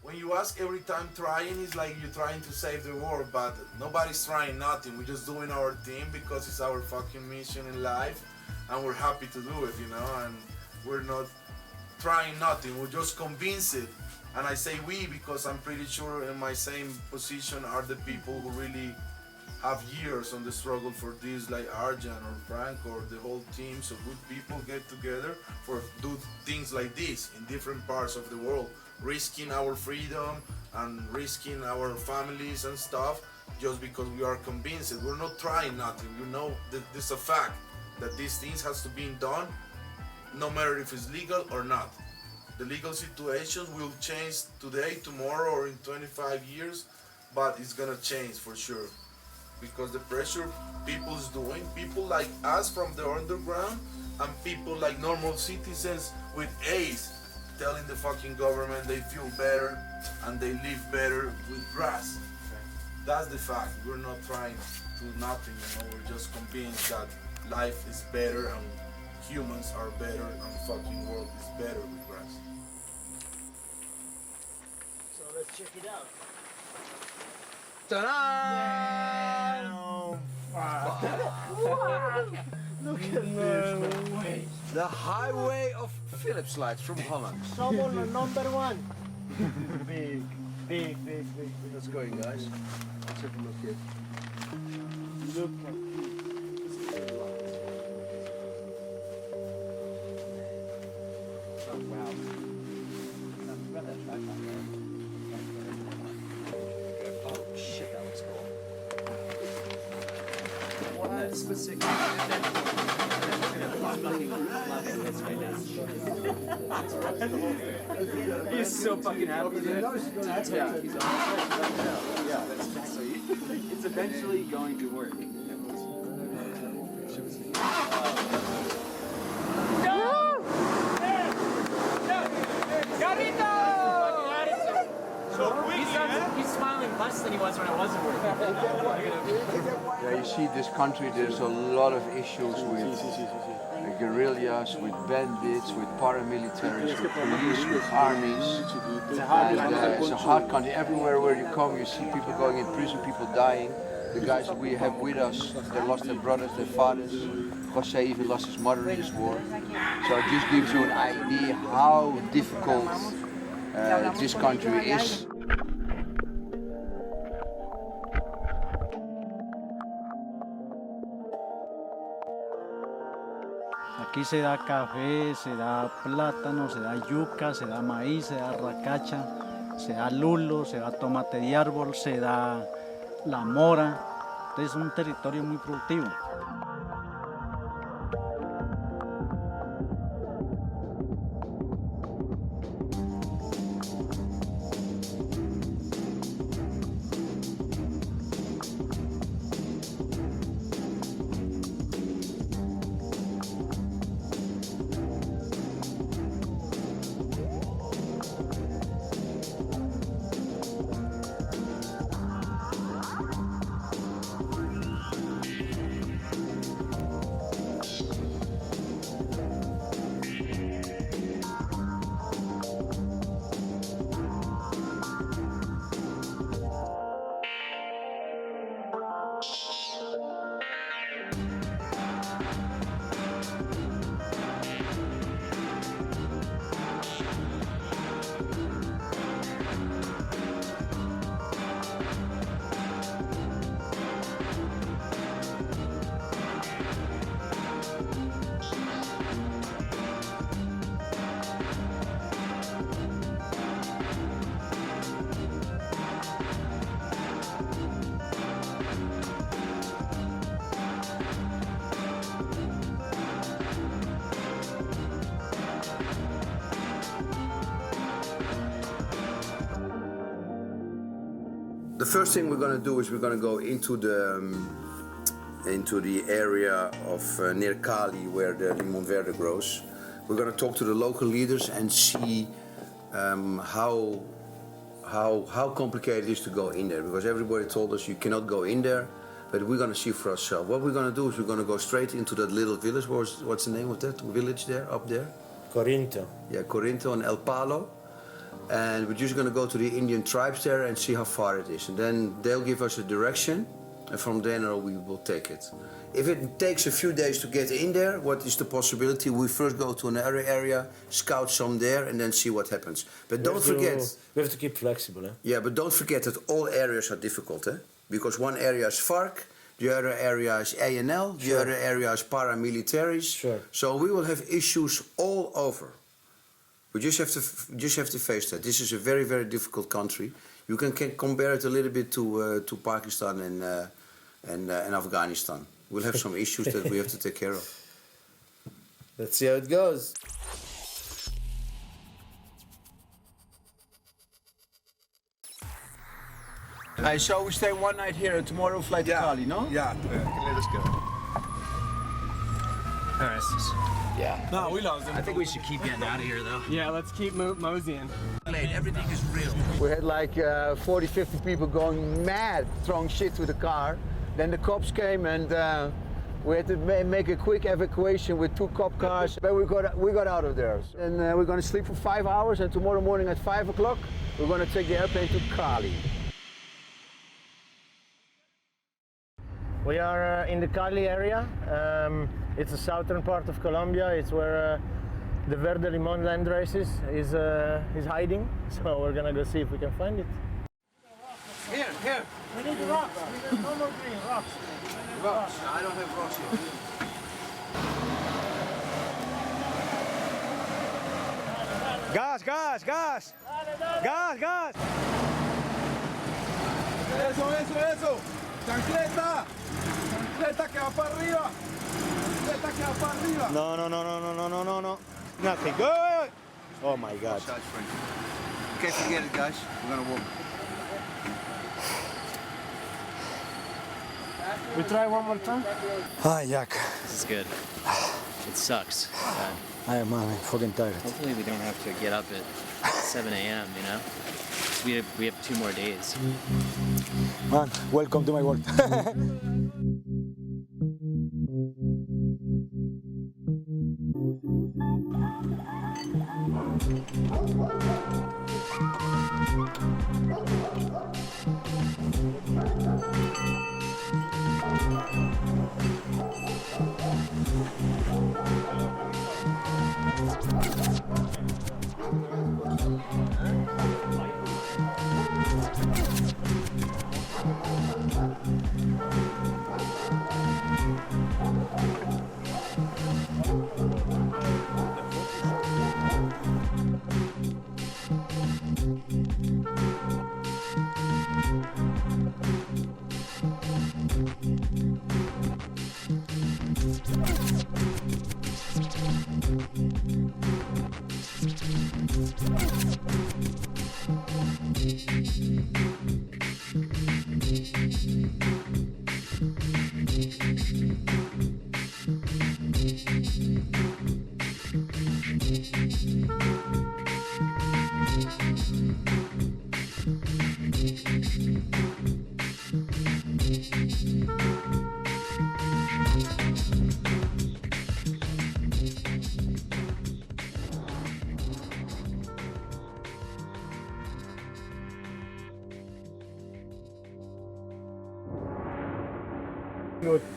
when you ask every time trying, it's like you're trying to save the world, but nobody's trying nothing. We're just doing our thing because it's our fucking mission in life, and we're happy to do it, you know, and we're not trying nothing, we're just convinced. And I say we because I'm pretty sure in my same position are the people who really have years on the struggle for this, like Arjan or Franco or the whole team. So good people get together for do things like this in different parts of the world, risking our freedom and risking our families and stuff just because we are convinced. We're not trying nothing. You know that this is a fact that these things has to be done no matter if it's legal or not. The legal situation will change today, tomorrow, or in 25 years, but it's gonna change for sure. Because the pressure people's doing, people like us from the underground, and people like normal citizens with AIDS, telling the fucking government they feel better and they live better with grass. That's the fact. We're not trying to do nothing, you know, we're just convinced that life is better and humans are better and the fucking world is better with grass. So let's check it out. Ta-da! No, look at this. Way. The highway of Philips lights from Holland. Someone number one. Big, big, big, big. Let's go, guys. Let's have a look here. Look at this. Oh, wow. I've got that track on there. Oh shit, that looks cool. That's specific. He's so fucking happy. Yeah, he's it's eventually going to work. He's smiling less than he was when it wasn't working. Yeah, you see this country, there's a lot of issues with guerrillas, with bandits, with paramilitaries, with police, with armies. And it's a hard country. Everywhere where you come, you see people going in prison, people dying. The guys that we have with us, they lost their brothers, their fathers. Jose even lost his mother in this war. So it just gives you an idea how difficult this country is. Aquí se da café, se da plátano, se da yuca, se da maíz, se da racacha, se da lulo, se da tomate de árbol, se da la mora. Entonces es un territorio muy productivo. The first thing we're going to do is we're going to go into the area of near Cali where the limon verde grows. We're going to talk to the local leaders and see how complicated it is to go in there, because everybody told us you cannot go in there, but we're going to see for ourselves. What we're going to do is we're going to go straight into that little village. What's the name of that village there, up there? Corinto. Yeah, Corinto and El Palo. and we're just going to go to the Indian tribes there and see how far it is. And then they'll give us a direction, and from then on we will take it. If it takes a few days to get in there, what is the possibility? We first go to another area, scout some there, and then see what happens. But don't forget... We have to keep flexible, eh? Yeah, but don't forget that all areas are difficult, eh? Because one area is FARC, the other area is ANL, the other area is paramilitaries. Sure. So we will have issues all over. We just have to face that. This is a very, very difficult country. You can compare it a little bit to Pakistan and Afghanistan. We'll have some issues that we have to take care of. Let's see how it goes. So we stay one night here and tomorrow fly to Cali, no? Yeah, let us go. All right. Yeah. No, we lost them. I think we should keep getting out of here, though. Yeah, let's keep moseying. Everything is real. We had like 40, 50 people going mad, throwing shit to the car. Then the cops came and we had to make a quick evacuation with 2 cop cars. But we got out of there. And we're going to sleep for 5 hours, and tomorrow morning at 5 o'clock, we're going to take the airplane to Cali. We are in the Cali area. It's the southern part of Colombia. It's where the Verde Limon land races is hiding. So we're gonna go see if we can find it. Here. We need rocks. We need no more green rocks. Rocks. No, I don't have rocks here. Gas, gas, gas. Gas, gas. Eso. Chancleta. Chancleta que va para arriba. Chancleta que va para arriba. No. Nothing. Go. Oh my God. Okay, forget it, guys. We're gonna walk. We try one more time. Hi, Jack. This is good. It sucks. I am fucking tired. Hopefully we don't have to get up at 7 a.m., you know? 'Cause we have 2 more days. Man, welcome to my world.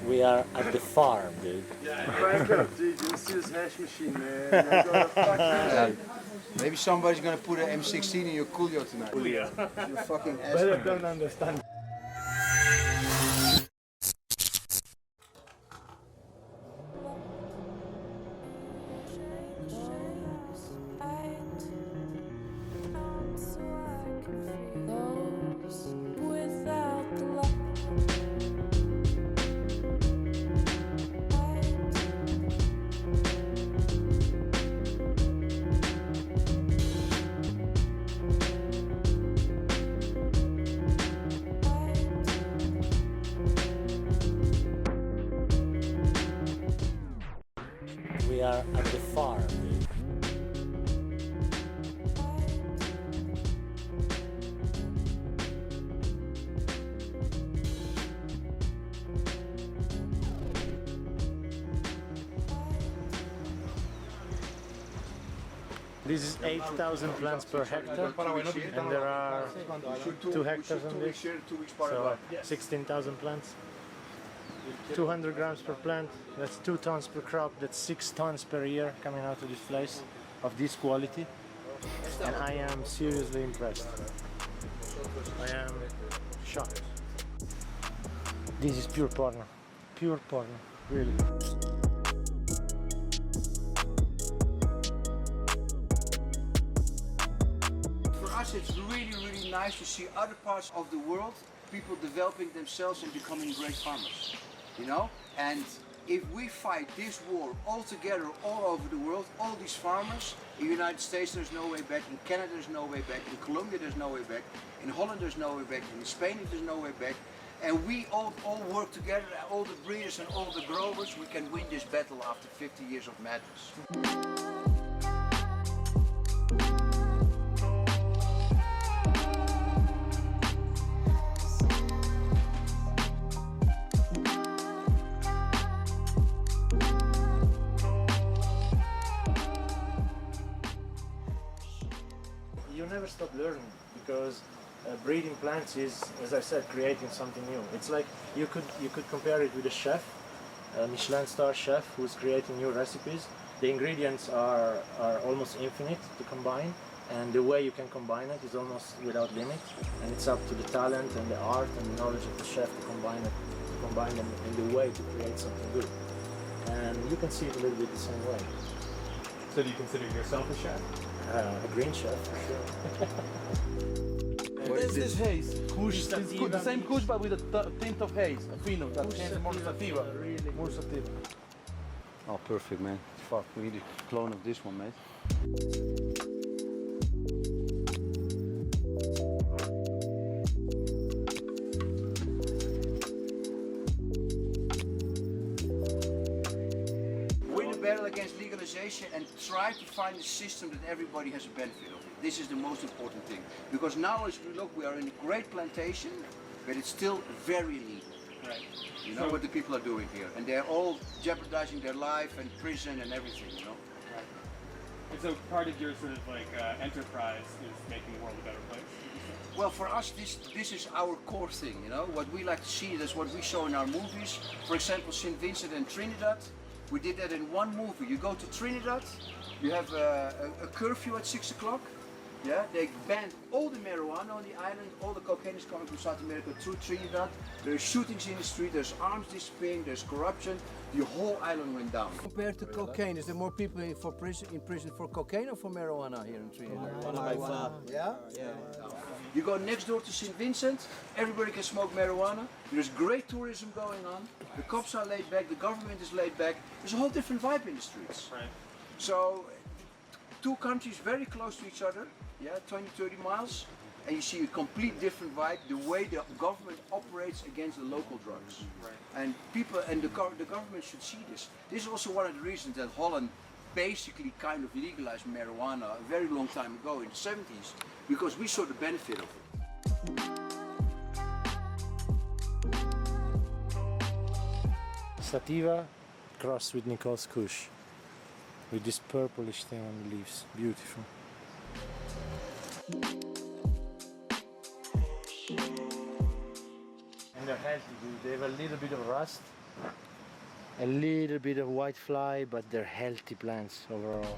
We are at the farm, dude. Franco, dude, you see this hash machine, man. Maybe somebody's gonna put an M16 in your Coolio tonight. Coolio. You fucking ass. Better don't understand. We are at the farm, dude. This is 8,000 plants per hectare, and there are 2 hectares on this, so 16,000 plants. 200 grams per plant, that's 2 tons per crop, that's 6 tons per year coming out of this place of this quality, and I am seriously impressed. I am shocked. This is pure porno, really. For us it's really nice to see other parts of the world, people developing themselves and becoming great farmers, you know? And if we fight this war all together, all over the world, all these farmers, in the United States there's no way back, in Canada there's no way back, in Colombia there's no way back, in Holland there's no way back, in Spain there's no way back, and we all work together, all the breeders and all the growers, we can win this battle after 50 years of madness. You never stop learning, because breeding plants is, as I said, creating something new. It's like you could compare it with a chef, a Michelin star chef who's creating new recipes. The ingredients are almost infinite to combine, and the way you can combine it is almost without limit. And it's up to the talent and the art and the knowledge of the chef to combine them in the way to create something good. And you can see it a little bit the same way. So do you consider yourself a chef? A green chef, for sure. What is this haze? Kush, the same kush but with a tint of haze, a fino, that is more sativa. Really more sativa. Oh, perfect, man. Fuck, we need a clone of this one, mate. Win a battle against legalization and try to find a system that everybody has a benefit of it. This is the most important thing. Because now as we look, we are in a great plantation, but it's still very illegal. Right. You know what the people are doing here, and they're all jeopardizing their life and prison and everything, you know. Right. And so part of your sort of like enterprise is making the world a better place. Well, for us, this is our core thing, you know. What we like to see, that's what we show in our movies. For example, St. Vincent and Trinidad, we did that in one movie. You go to Trinidad, you have a curfew at 6 o'clock. Yeah, they banned all the marijuana on the island, all the cocaine is coming from South America through Trinidad. There's shootings in the street, there's arms disappearing, there's corruption. The whole island went down. Compared to cocaine, is there more people in prison for cocaine or for marijuana here in Trinidad? Marijuana. Yeah? Yeah. You go next door to St. Vincent, everybody can smoke marijuana. There's great tourism going on. The cops are laid back, the government is laid back. There's a whole different vibe in the streets. Right. So, two countries very close to each other, yeah, 20, 30 miles, and you see a complete different vibe, the way the government operates against the local drugs. Right. And people, and the government should see this. This is also one of the reasons that Holland basically kind of legalized marijuana a very long time ago in the 70s, because we saw the benefit of it. Sativa crossed with Nicole's Kush, with this purplish thing on the leaves. Beautiful. And they're healthy, dude. They have a little bit of rust, a little bit of white fly, but they're healthy plants overall.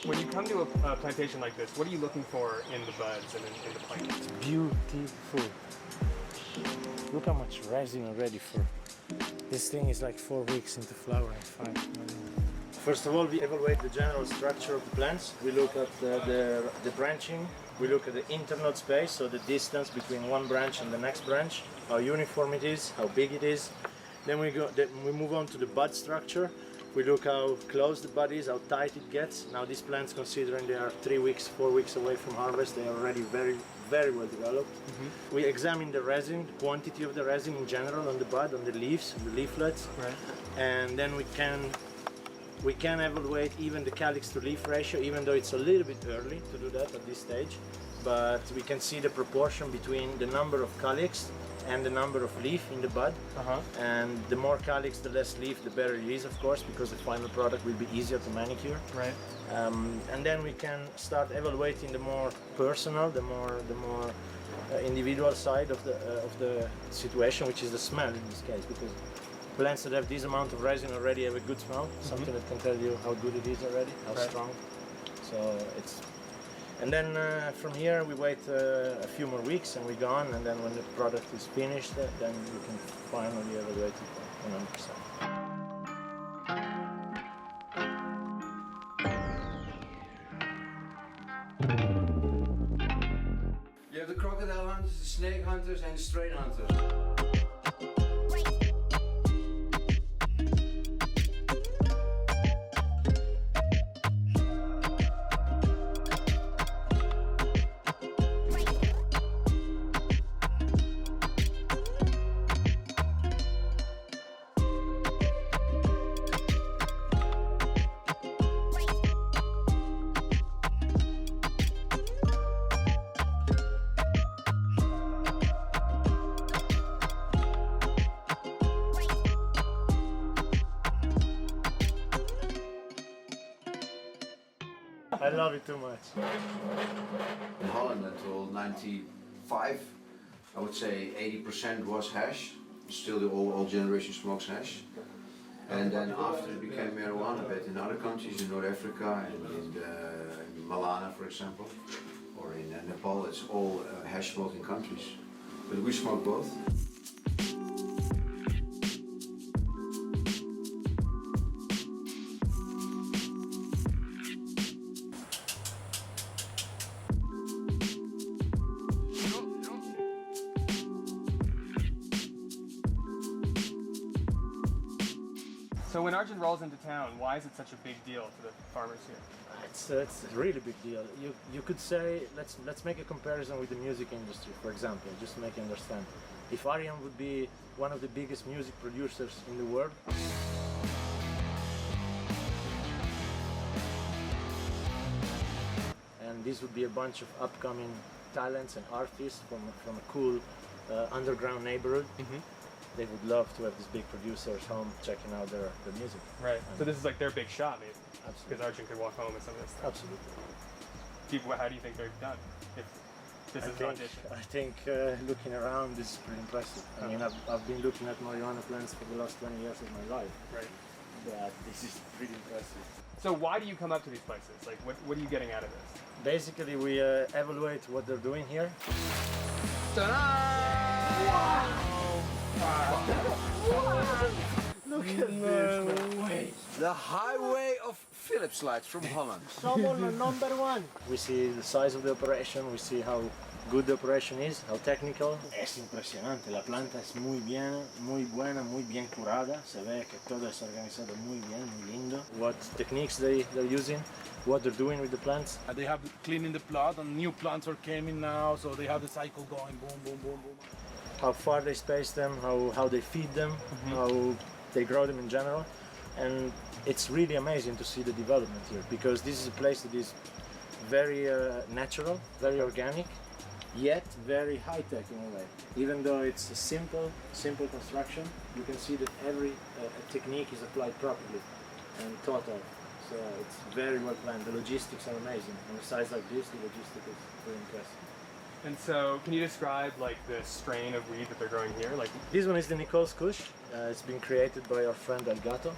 When you come to a plantation like this, what are you looking for in the buds and in the plant? It's beautiful. Look how much resin already for. This thing is like 4 weeks into flowering. 5. First of all, we evaluate the general structure of the plants. We look at the branching. We look at the internode space, so the distance between one branch and the next branch, how uniform it is, how big it is. Then we move on to the bud structure. We look how close the bud is, how tight it gets. Now these plants, considering they are 3 weeks, 4 weeks away from harvest, they are already very, very well developed. Mm-hmm. We examine the resin, the quantity of the resin in general on the bud, on the leaves, on the leaflets. Right. And then we can evaluate even the calyx to leaf ratio, even though it's a little bit early to do that at this stage. But we can see the proportion between the number of calyx and the number of leaf in the bud. And the more calyx, the less leaf, the better it is, of course, because the final product will be easier to manicure. Right. And then we can start evaluating the more personal, the more individual side of the situation, which is the smell in this case, because plants that have this amount of resin already have a good smell, something that can tell you how good it is already, how strong. So it's, and then from here we wait a few more weeks and we're gone, and then when the product is finished, then we can finally evaluate it 100%. You have the crocodile hunters, the snake hunters, and the strain hunters. I love it too much. In Holland until 95, I would say 80% was hash. Still the old generation smokes hash. And then after it became marijuana, but in other countries, in North Africa and in Malana, for example, or in Nepal, it's all hash smoking countries. But we smoke both. So when Arjun rolls into town, why is it such a big deal to the farmers here? It's a really big deal. You could say, let's make a comparison with the music industry, for example, just to make you understand. If Aryan would be one of the biggest music producers in the world, and this would be a bunch of upcoming talents and artists from a cool underground neighborhood. They would love to have these big producers home checking out their music. Right. So this is like their big shot, maybe. Absolutely. Because Arjun could walk home with some of this stuff. Absolutely. How do you think they're done? If this is an audition. I think looking around, this is pretty impressive. I mean, I've been looking at marijuana plants for the last 20 years of my life. Right. But this is pretty impressive. So why do you come up to these places? Like, what are you getting out of this? Basically, we evaluate what they're doing here. Look at this. The highway of Philips lights from Holland. Someone number one. We see the size of the operation, we see how good the operation is, how technical. Es impresionante, la planta es muy bien, muy buena, muy bien curada. Se ve que todo es organizado muy bien, muy lindo. What techniques they're using, what they're doing with the plants. They have cleaning the plot, and new plants are coming now, so they have the cycle going, boom, boom, boom, boom. How far they space them, how they feed them, how they grow them in general. And it's really amazing to see the development here, because this is a place that is very natural, very organic, yet very high-tech in a way. Even though it's a simple construction, you can see that every technique is applied properly and thought of. So it's very well planned. The logistics are amazing. On a size like this, the logistics is very impressive. And so, can you describe like the strain of weed that they're growing here? Like this one is the Nicole's Kush. It's been created by our friend Elgato.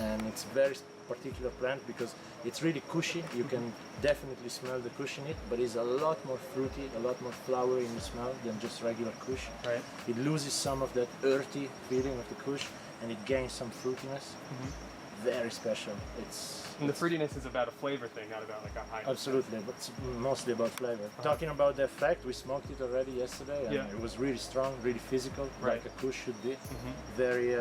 And it's a very particular plant because it's really cushy. You can definitely smell the kush in it, but it's a lot more fruity, a lot more flowery in the smell than just regular kush. Right. It loses some of that earthy feeling of the kush, and it gains some fruitiness. Very special. And the fruitiness is about a flavor thing, not about like a high. Absolutely, but it's mostly about flavor. Talking about the effect, we smoked it already yesterday, and it was really strong, really physical, like a kush should be. Very,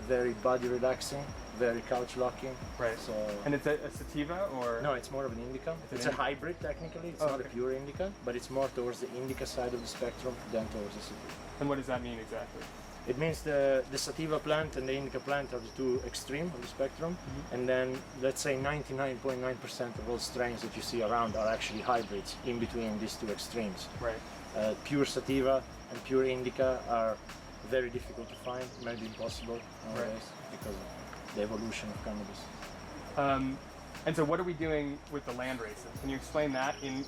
very body relaxing, very couch locking. Right. So. And it's a sativa, or no? It's more of an indica. It's a hybrid technically. It's not a pure indica, but it's more towards the indica side of the spectrum than towards the sativa. And what does that mean exactly? It means the sativa plant and the indica plant are the two extreme of the spectrum, and then let's say 99.9% of all strains that you see around are actually hybrids in between these two extremes. Right. Pure sativa and pure indica are very difficult to find, maybe impossible nowadays because of the evolution of cannabis. And so what are we doing with the land races? Can you explain that in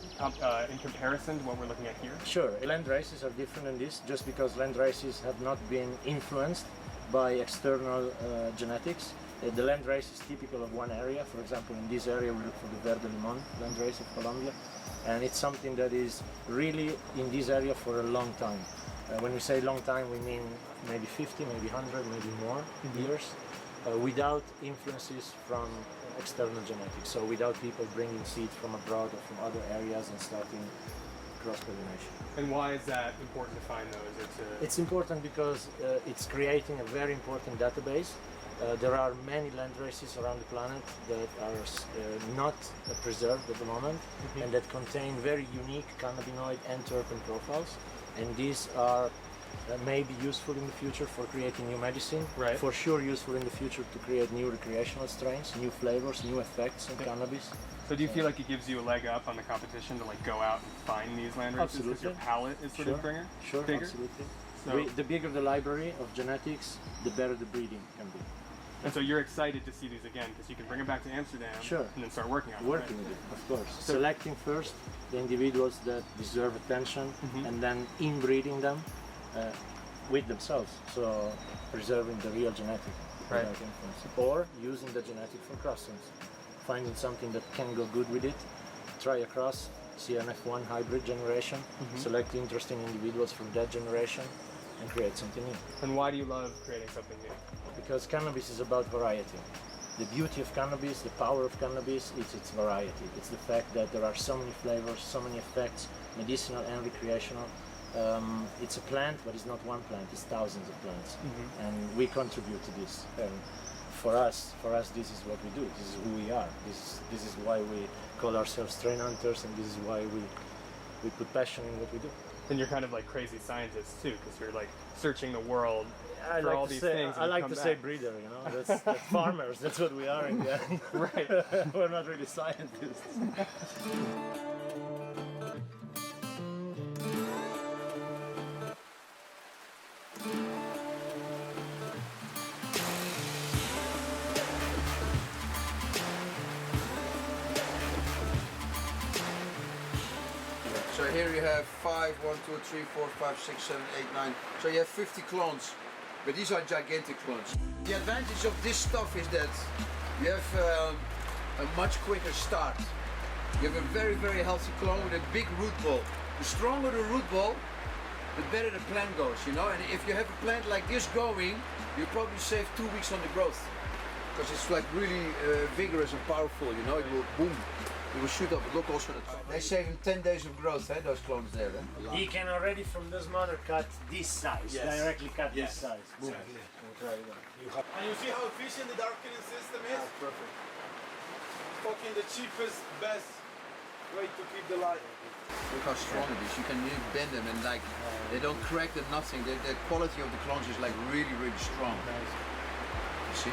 comparison to what we're looking at here? Sure, land races are different in this just because land races have not been influenced by external genetics. The land race is typical of one area. For example, in this area we look for the Verde Limon land race of Colombia, and it's something that is really in this area for a long time. When we say long time, we mean maybe 50, maybe 100, maybe more years, without influences from external genetics, so without people bringing seeds from abroad or from other areas and starting cross-pollination. And why is that important to find those? It's important because it's creating a very important database. There are many land races around the planet that are not preserved at the moment and that contain very unique cannabinoid and terpene profiles, and these are may be useful in the future for creating new medicine. Right. For sure useful in the future to create new recreational strains, new flavors, new effects in cannabis. So do you feel like it gives you a leg up on the competition to like go out and find these land races because your palette is sort of bigger? Sure, bigger? absolutely. So, The bigger the library of genetics, the better the breeding can be. and so you're excited to see these again because you can bring them back to Amsterdam and then start working on them. Working with it, of course. Selecting first the individuals that deserve attention and then inbreeding them with themselves, so preserving the real genetic without influence. Or using the genetic from crossings, finding something that can go good with it, try a cross, see an F1 hybrid generation, select interesting individuals from that generation and create something new. And why do you love creating something new? Because cannabis is about variety. The beauty of cannabis, the power of cannabis, is its variety. It's the fact that there are so many flavors, so many effects, medicinal and recreational. It's a plant, but it's not one plant, it's thousands of plants. And we contribute to this. And for us, this is what we do. This is who we are. This is why we call ourselves strain hunters, and this is why we put passion in what we do. And you're kind of like crazy scientists too, because you're like searching the world I for like all to these say, things. I like to say breeder, you know, that's farmers, that's what we are in the end. Right. We're not really scientists. So here you have 5, 1, 2, 3, 4, 5, 6, 7, 8, 9. So you have 50 clones, but these are gigantic clones. The advantage of this stuff is that you have a much quicker start. You have a very, very healthy clone with a big root ball. The stronger the root ball, the better the plant goes, you know? And if you have a plant like this going, you probably save 2 weeks on the growth. Because it's like really vigorous and powerful, you know? It will boom. It will shoot up. Look also at the top. They save him 10 days of growth, those clones there. He can already from this mother cut this size, directly cut this size. Boom. Exactly. And you see how efficient the darkening system is? Perfect. Fucking the cheapest, best way to keep the light. Look how strong it is. You can really bend them and like they don't crack them, nothing. The quality of the clones is like really, really strong. You see?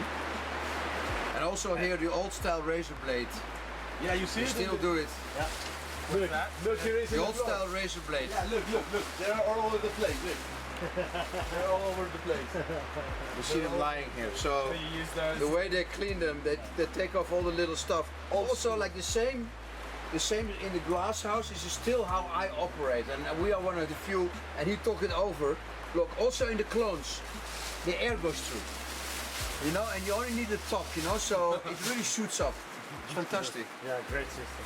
And also here the old style razor blade. Yeah, you see We it? still do it. Yeah. Look, here is The old style razor blade. Yeah, look. They are all over the place. Look. They're all over the place. You see them lying here. So you use those. the way they clean them, they take off all the little stuff. Also like the same in the glass house. This is still how I operate, and we are one of the few. And he took it over. Look, also in the clones, the air goes through. You know, and you only need the top. You know, so it really shoots up. It's fantastic. Yeah, great system.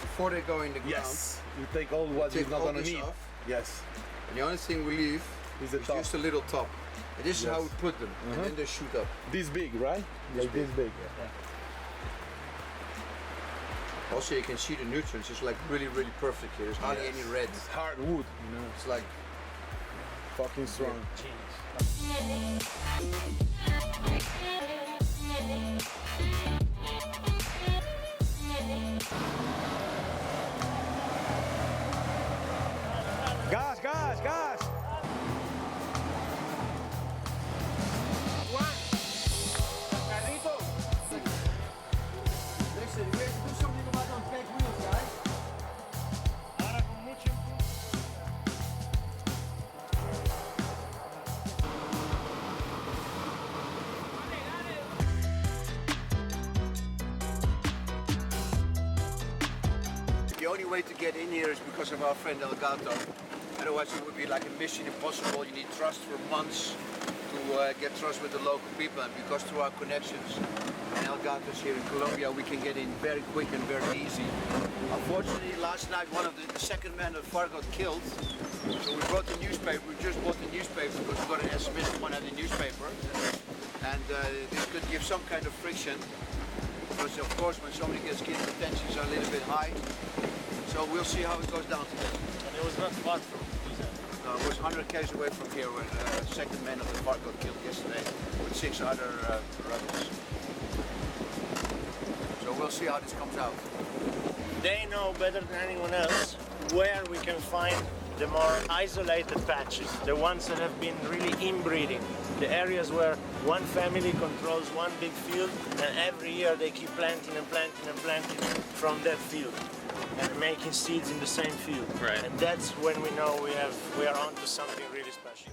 Before they go in the ground, Yes. You take all what take you're not all gonna this need. off, Yes. and the only thing we leave Is the is top. just a little top. And this is how we Yes. put them, and then they shoot up. This big, right? Like this big. Also, you can see the nutrients. It's like really, really perfect here. There's hardly any red. It's hard wood, you know. It's like Fucking strong. Gas, gas, gas! Listen, we have to do something about those back wheels, guys. Ahora con mucho impulso. way to get in here is because of our friend El Gato. Otherwise it would be like a mission impossible. You need trust for months to get trust with the local people, and because through our connections and El Gato's here in Colombia, we can get in very quick and very easy. Unfortunately, last night the second man of FARC got killed. So we brought the newspaper, we just bought the newspaper because we got an SMS from one of the newspaper. And this could give some kind of friction. Because of course when somebody gets killed, the tensions are a little bit high. So we'll see how it goes down today. And it was not far from Pisa. No, it was 100 km away from here when the second man of the FARC got killed yesterday with 6 other rebels. So we'll see how this comes out. They know better than anyone else where we can find the more isolated patches, the ones that have been really inbreeding, the areas where one family controls one big field and every year they keep planting and planting and planting from that field and making seeds in the same field. Right. And that's when we know we are onto something really special.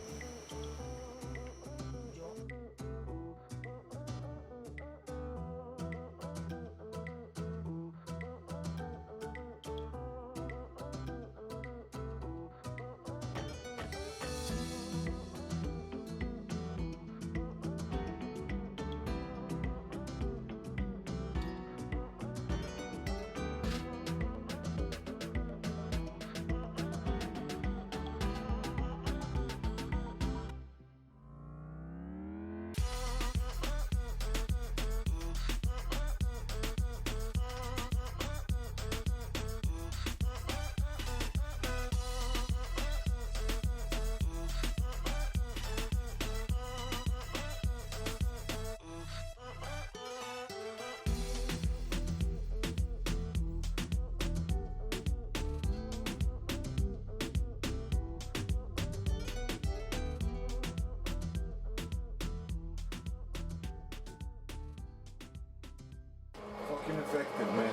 Fucking effective, man.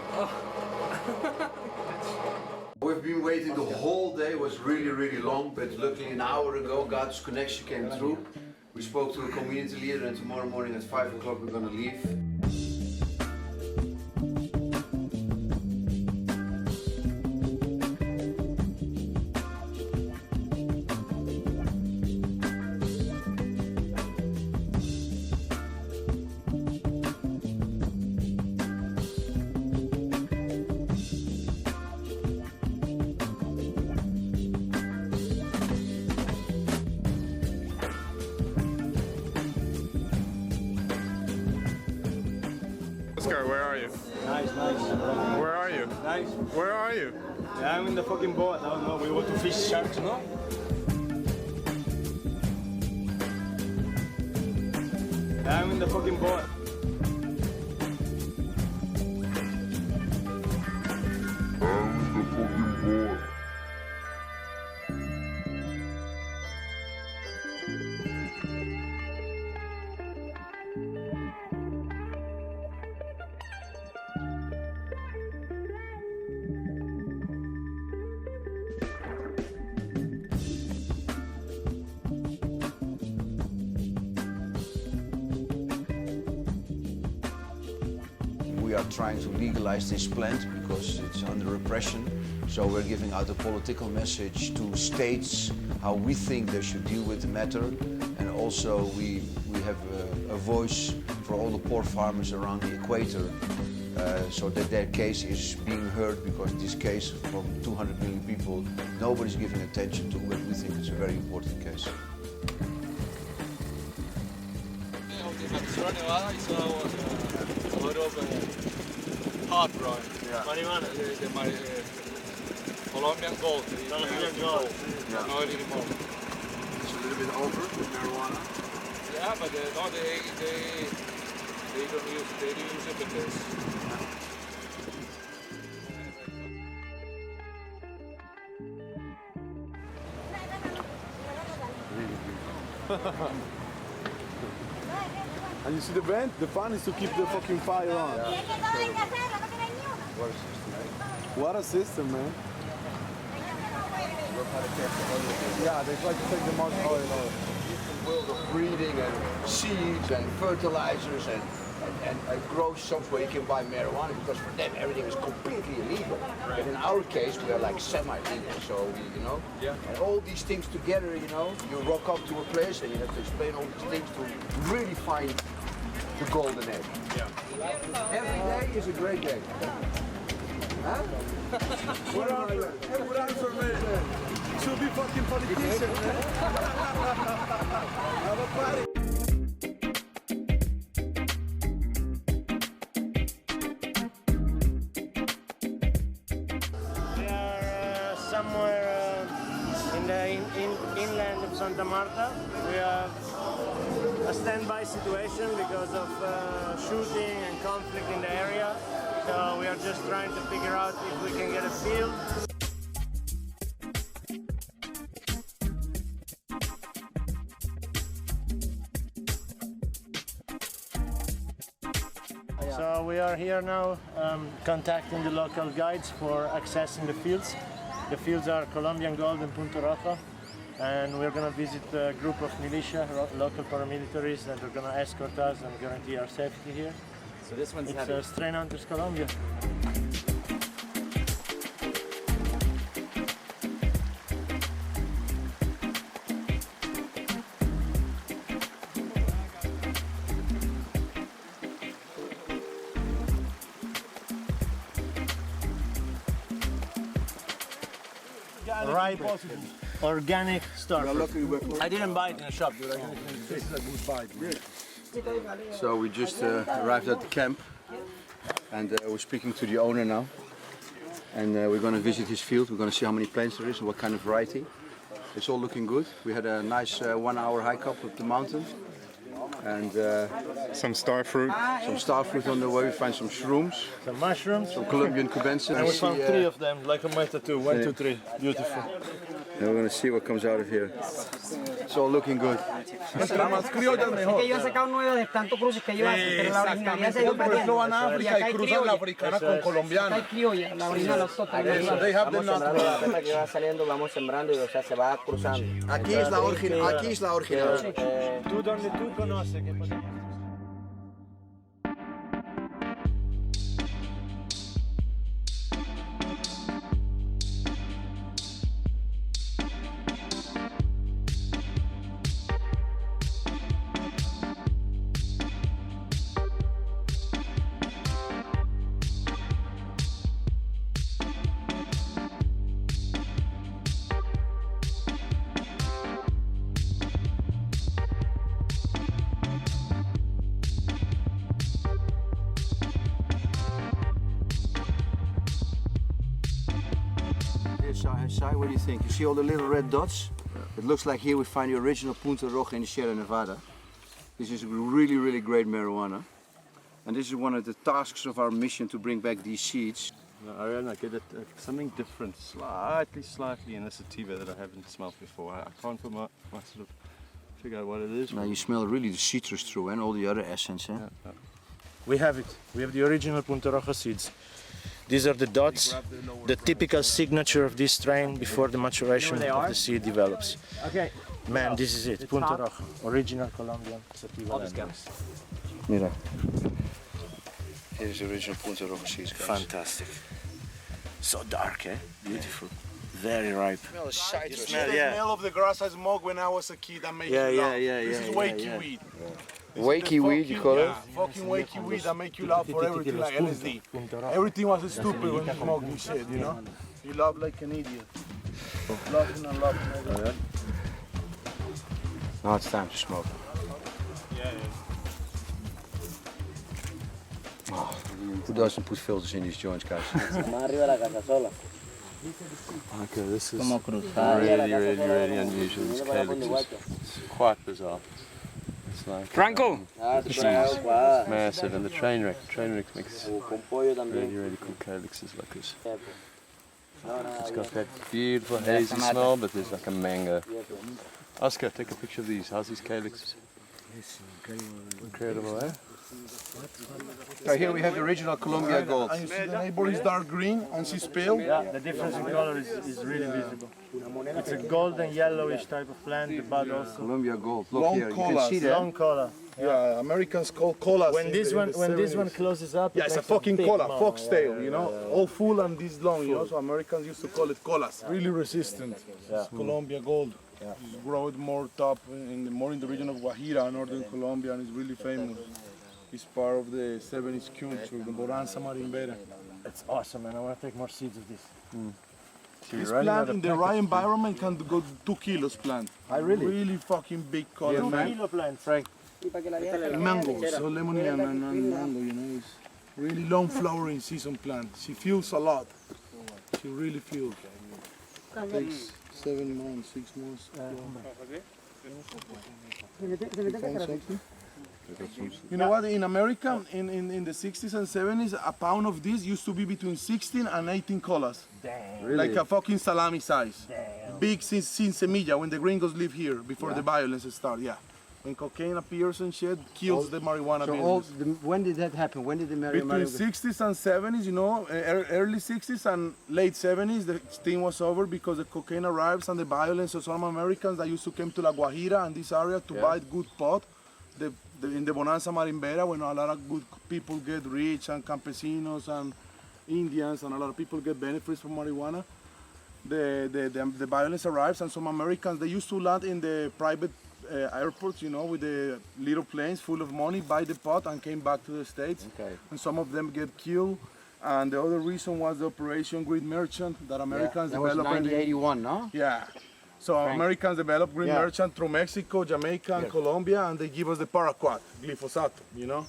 We've been waiting the whole day. It was really, really long, but luckily an hour ago God's connection came through. We spoke to a community leader, and tomorrow morning at 5 o'clock we're gonna leave. Where are you? Nice. Where are you? Nice. Where are you? Yeah, I'm in the fucking boat. I don't know. We want to fish sharks, no? Yeah, I'm in the fucking boat. We are trying to legalize this plant because it's under repression. So we're giving out a political message to states how we think they should deal with the matter. And also we have a voice for all the pork farmers around the equator so that their case is being heard, because this case from 200 million people, nobody's giving attention to, but we think it's a very important case. Hard right. Yeah. Marijuana. Colombian gold. Colombian gold. Yeah. No anymore. It's a little bit over with marijuana. Yeah, but no, they don't use it. They use it because. And you see the vent? The fan is to keep the fucking fire on. What a system, man. Yeah, they try to take the most oil out. World of breeding and seeds and fertilizers and and grow shops where you can buy marijuana, because for them everything is completely illegal. But in our case, we are like semi-legal, so you know. Yeah. And all these things together, you know, you rock up to a place and you have to explain all these things to really find the golden egg. Yeah. Every day is a great day. Huh? Good answer, man. Should be fucking politician, man. Have a party. We are somewhere in the inland of Santa Marta. We have a standby situation because of shooting and conflict in the area. So we are just trying to figure out if we can get a field. So we are here now contacting the local guides for accessing the fields. The fields are Colombian Gold and Punto Rojo, and we're going to visit a group of militia, local paramilitaries that are going to escort us and guarantee our safety here. So this one's It's Strain Hunters Colombia. Ripe, organic starfish. I didn't buy it in a shop, dude. This is a good buy, dude. So we just arrived at the camp, and we're speaking to the owner now. And we're going to visit his field. We're going to see how many plants there is and what kind of variety. It's all looking good. We had a nice 1 hour hike up the mountain. And some star fruit. Some star fruit on the way. We find some shrooms. Some mushrooms. Some Colombian cubensis. And we found 3 of them, like a meta too. 1, 2, 3. Beautiful. And we're going to see what comes out of here. It's all looking good. Entre más criollas mejor. Yo he sacado 9 de tantos cruces que ellos hacen, pero la originalidad se dio Por eso van a África y cruzan la africana con colombiana. Hay criolla, la original autóctona. They have the Vamos sembrando la natural. planta que va saliendo, vamos sembrando y o sea se va cruzando. Aquí es la original. Aquí es la original. Tú donde tú conoces qué pasa. Sai, what do you think? You see all the little red dots? It looks like here we find the original Punta Roja in the Sierra Nevada. This is really, really great marijuana. And this is one of the tasks of our mission, to bring back these seeds. I really get it, something different, slightly in the sativa that I haven't smelled before. I can't put my sort of figure out what it is. Now you smell really the citrus through and all the other essence. Eh? Yeah. We have it. We have the original Punto Rojo seeds. These are the dots, the typical signature of this strain before the maturation of the seed develops. Okay. Man, this is it, Punto Rojo, original Colombian sativa. Mira. Here's the original Punta Roja seeds, guys. Fantastic. So dark, eh? Beautiful. Very ripe. Smell the citrus. The smell of the grass I smoked when I was a kid that made Yeah, you laugh. yeah, This is wakey weed. Wakey weed, you call it? Yeah, fucking wakey weed that make you laugh for everything like LSD. Everything was stupid when you smoke this shit, you know? You laugh like an idiot. Laughing and laughing. Now it's time to smoke. Oh, who doesn't put filters in these joints, guys? Okay, this is really unusual. This calyx is quite bizarre. It's like Franco! massive, and the train wreck makes really cool calyxes like this. It's got that beautiful hazy smell, but there's like a mango. Oscar, take a picture of these. How's these calyxes? Incredible, eh? Right here we have the original Colombia gold. And you see the neighbor is dark green and she's pale. Yeah, the difference in color is really visible. It's a golden yellowish type of plant, the bud also. Colombia gold. Look Long here, you colors. can see that. Long cola. Yeah, Americans call colas. When this one closes up, yeah, it's a fucking cola, foxtail, you know, all full and this long, you know. So Americans used to call it colas. Really resistant. It's Colombia gold. Yeah. It's growing more top more in the region of Guajira, northern Colombia, and it's really famous. It's part of the 70s culture, the Bonanza Marimbera. It's awesome, man. I want to take more seeds of this. This plant in the right environment can go 2 kilos plant. Really fucking big color, man. 2 kilo plant. Frank. Mango, so lemon and mango, you know. It's really long flowering season plant. She fuels a lot. She really fuels. It takes 7 months, 6 months. You know what? In America, in the 60s and 70s, a pound of this used to be between 16 and 18 colas. Damn. Like a fucking salami size. Damn. Big since Semilla, when the gringos live here, before the violence started, yeah. When cocaine appears and shit, kills the marijuana business. When did that happen? When did the Between 60s and 70s, you know, early 60s and late 70s, the thing was over because the cocaine arrives and the violence of some Americans that used to come to La Guajira and this area to buy good pot. In the Bonanza Marimbera, when a lot of good people get rich and campesinos and Indians and a lot of people get benefits from marijuana, the violence arrives and some Americans, they used to land in the private airports, you know, with the little planes full of money, buy the pot and came back to the States. Okay. And some of them get killed. And the other reason was the Operation Green Merchant that Americans that was developed. 1981, no? Yeah. So Americans developed Green Merchant through Mexico, Jamaica, and Colombia, and they give us the paraquat, glyphosate, you know?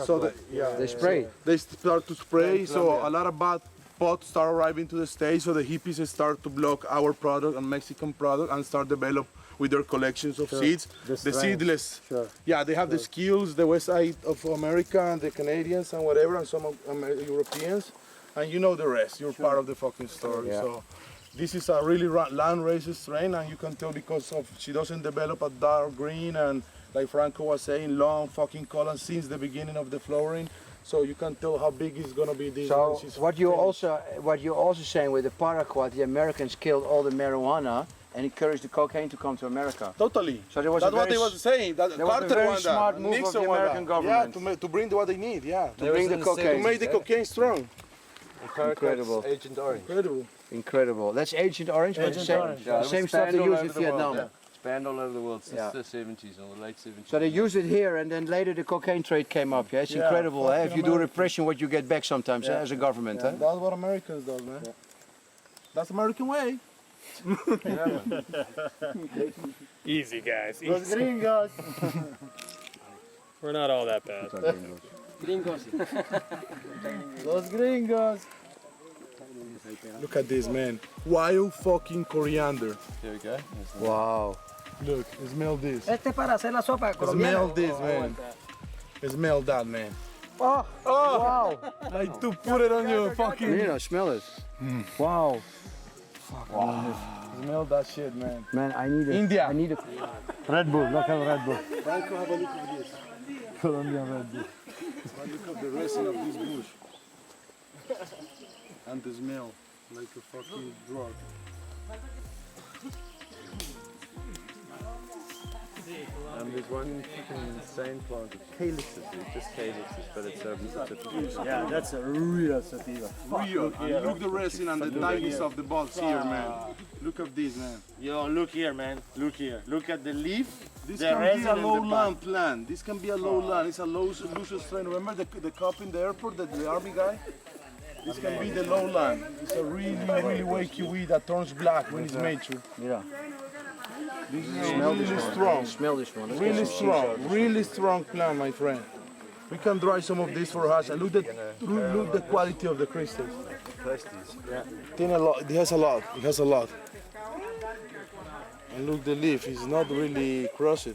So they spray. They start to spray, so a lot of bad pots start arriving to the States, so the hippies start to block our product and Mexican product and start develop with their collections of seeds. The seedless. Yeah, they have the skills, the west side of America and the Canadians and whatever, and some Europeans. And you know the rest. You're part of the fucking story. So this is a really land racist strain, and you can tell because of she doesn't develop a dark green and, like Franco was saying, long fucking column since the beginning of the flowering. So you can tell how big it's gonna be. This. So what you're also saying with the paraquat, the Americans killed all the marijuana and encouraged the cocaine to come to America. Totally. So there was that's what they was saying. That Carter was a very smart move Nixon of the American government. Yeah, to bring what they need. Yeah, to bring the cocaine. To make the cocaine strong. Incredible. Agent Orange. Incredible. Incredible. That's Agent Orange, but the same stuff they use in Vietnam. It's banned all over the world since the 70s, or the late 70s. So they use it here, and then later the cocaine trade came up. Yeah, it's incredible. If you do repression, what you get back sometimes as a government. That's what Americans do, man. That's American way. Easy, guys. Easy. Los gringos. We're not all that bad. Gringos. Los gringos. Look at this, man. Wild fucking coriander. There we go. Wow. Look, smell this. Este es para hacer la sopa colombiana. Smell this, man. Smell that, man. Oh, wow. Like to put it on your fucking... You know, smell it. Wow. Wow. Smell that shit, man. Man, I need it. India. I need it. Red Bull, local Red Bull. Franco, have a look at this. Colombian Red Bull. Look at the resin of this bush. And the smell, like a fucking drug. There's one fucking insane plant, calyxes, just calyxes, but it's yeah, that's a real sativa. Real. Look the resin and the tightness of the bulbs here, man. Look at this, man. Yo, look here, man. Look here. Look at the leaf. This can be a lowland plant. This can be a lowland. It's a loose strain. Remember the cop in the airport, the army guy? This can be the lowland. It's a really, really wakey weed that turns black when it's mature. Yeah. This is really strong. Smell this one. Really strong plant, my friend. We can dry some of this for hash and look the quality of the crystals. Yeah. It has a lot. It has a lot. And look the leaf. It's not really crushed. I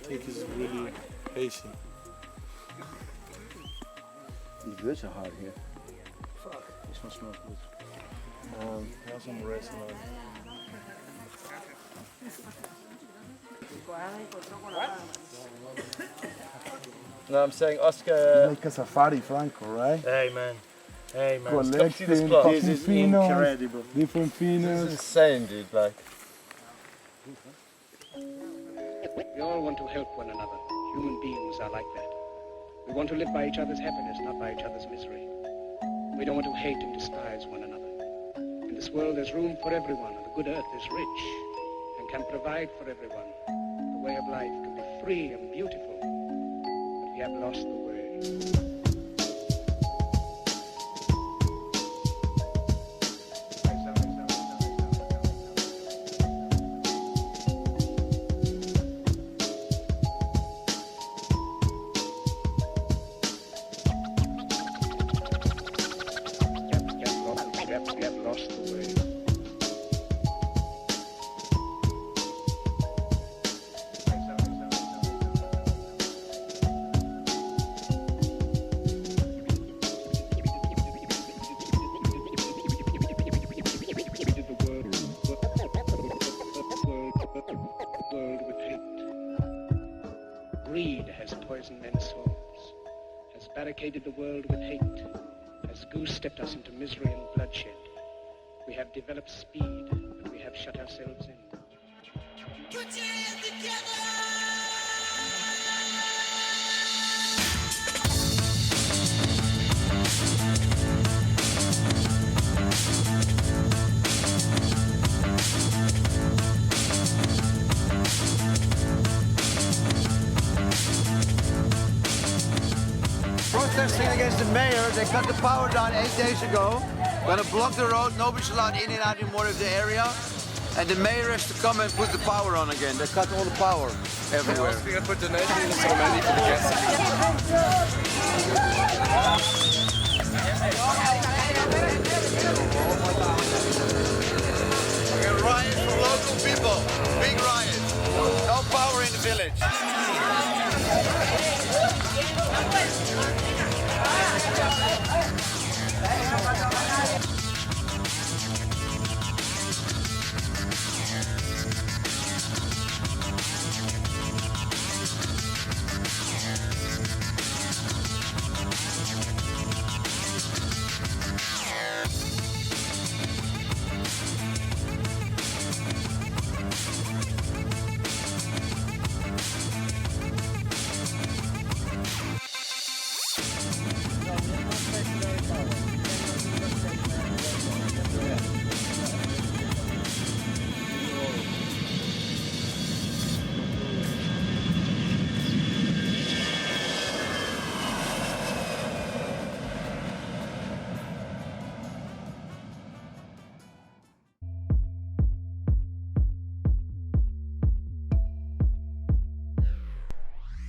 think it's really hazy. The birds are hard here. This one smells good. Have some resin on it. No, I'm saying Oscar. Like a safari, Franco, right? Hey man. Hey man. Collecting This fucking is finos, incredible. different This is finos. insane, dude. Like. We all want to help one another. Human beings are like that. We want to live by each other's happiness, not by each other's misery. We don't want to hate and despise one another. In this world there's room for everyone, and the good earth is rich and can provide for everyone. The way of life can be free and beautiful, but we have lost the way. We have lost the way. World with hate. Greed has poisoned men's souls, has barricaded the world with hate, has goose-stepped us into misery and bloodshed. We have developed speed, but we have shut ourselves in. Put your hands together! Protesting against the mayor, they cut the power down 8 days ago. Gonna block the road, nobody's allowed in and out anymore of the area. And the mayor has to come and put the power on again. They cut all the power everywhere. We're gonna put donation in some money for the gas. We're gonna riot for local people. Big riot. No power in the village.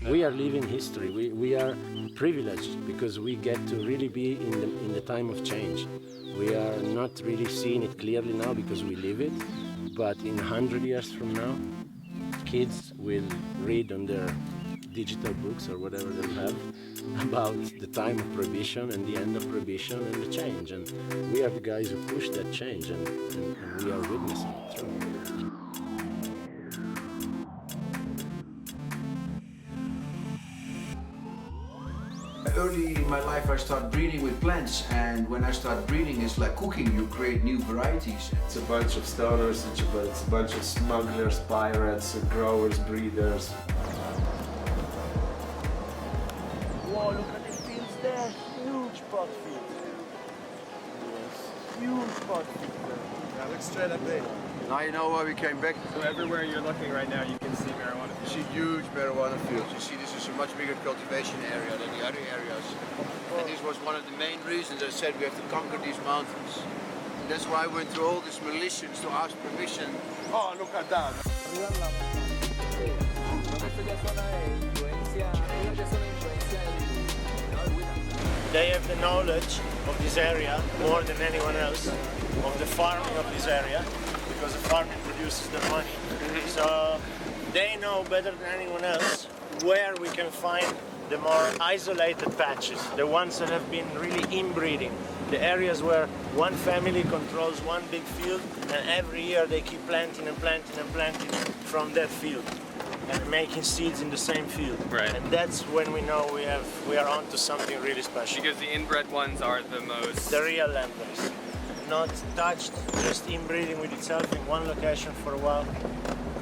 We are living history. We are privileged because we get to really be in the time of change. We are not really seeing it clearly now because we live it, but in 100 years from now, kids will read on their digital books or whatever they have about the time of prohibition and the end of prohibition and the change. And we are the guys who push that change, and we are witnessing it through. Early in my life I started breeding with plants, and when I start breeding it's like cooking, you create new varieties. It's a bunch of stoners, it's a bunch of smugglers, pirates, growers, breeders. Whoa, look at the fields there, huge pot fields. Yes, huge pot fields there. Yeah, look straight up there. Now you know why we came back. So everywhere you're looking right now, you can see marijuana You fields. see huge marijuana fields. You see this is a much bigger cultivation area than the other areas. And this was one of the main reasons I said we have to conquer these mountains. And that's why I went through all these militias to ask permission. Oh, look at that. They have the knowledge of this area more than anyone else, of the farming of this area, because the farming produces the money. So they know better than anyone else where we can find the more isolated patches, the ones that have been really inbreeding, the areas where one family controls one big field and every year they keep planting and planting and planting from that field. and making seeds in the same field. Right. And that's when we know we are onto something really special. Because the inbred ones are the most... The real landrace. Not touched, just inbreeding with itself in one location for a while.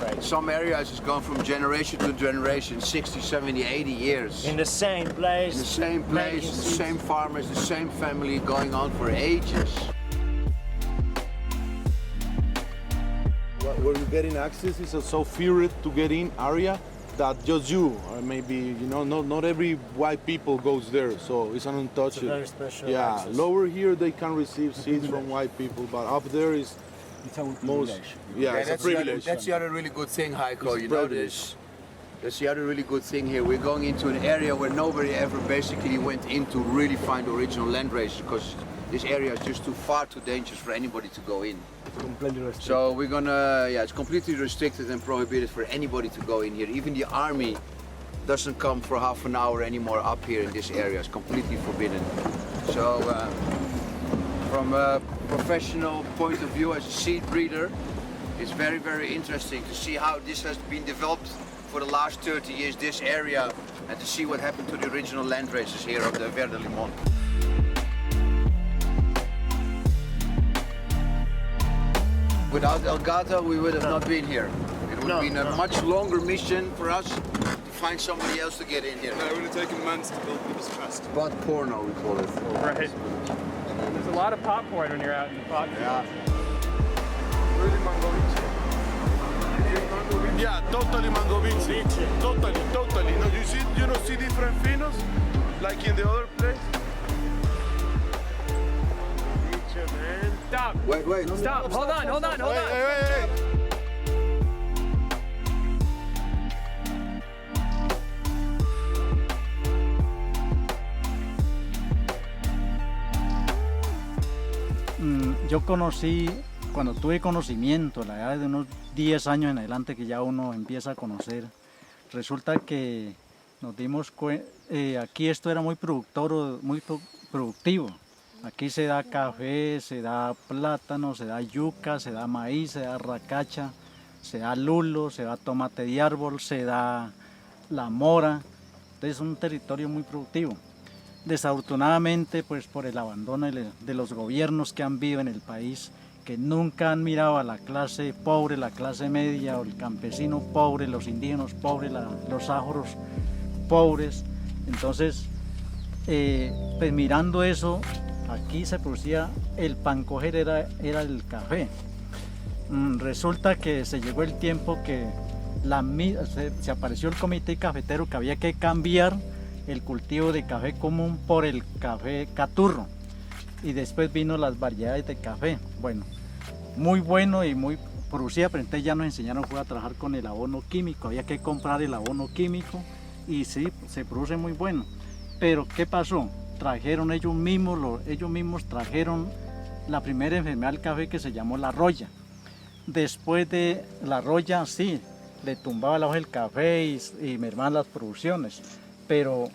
Right. Some areas has gone from generation to generation, 60, 70, 80 years. In the same place. In the same place, the same farmers, the same family, going on for ages. Where you're getting access is a so feared to get in area that just you, or maybe, you know, not every white people goes there, so it's an untouched. It's a very special yeah, access. lower here they can receive seeds from white people, but up there is most. Yeah, it's a privilege. That's the other really good thing, Heiko. It's You know privilege. this. That's the other really good thing here. We're going into an area where nobody ever basically went in to really find original land races, because this area is just too dangerous for anybody to go in. Completely restricted. So we're gonna, it's completely restricted and prohibited for anybody to go in here. Even the army doesn't come for half an hour anymore up here in this area. It's completely forbidden. So from a professional point of view as a seed breeder, it's very, very interesting to see how this has been developed for the last 30 years, this area, and to see what happened to the original land races here of the Verde Limon. Without El Gato, we would have not been here. It would have been a much longer mission for us to find somebody else to get in here. It would have taken months to build people's trust. But porno, we call it. Right. There's a lot of popcorn when you're out in the pot. Yeah. Yeah, totally mango bici. Totally. No, you don't see different finos like in the other place. Stop. Wait. Stop. Hold on. Hey. Yo conocí, cuando tuve conocimiento, a la edad de unos 10 años en adelante, que ya uno empieza a conocer, resulta que nos dimos cuenta, aquí esto era muy productivo. Aquí se da café, se da plátano, se da yuca, se da maíz, se da racacha, se da lulo, se da tomate de árbol, se da la mora. Entonces es un territorio muy productivo. Desafortunadamente, pues por el abandono de los gobiernos que han vivido en el país, que nunca han mirado a la clase pobre, la clase media, o el campesino pobre, los indígenas pobres, los ájoros pobres. Entonces, pues mirando eso, aquí se producía, el pan coger era el café. Resulta que se llegó el tiempo que se apareció el comité cafetero que había que cambiar el cultivo de café común por el café caturro, y después vino las variedades de café. Bueno, muy bueno y muy producía, pero entonces ya nos enseñaron a trabajar con el abono químico. Había que comprar el abono químico y sí, se produce muy bueno. Pero ¿qué pasó? Trajeron ellos mismos trajeron la primera enfermedad del café, que se llamó la roya. Después de la roya, sí, le tumbaba la hoja del café y mermaban las producciones, pero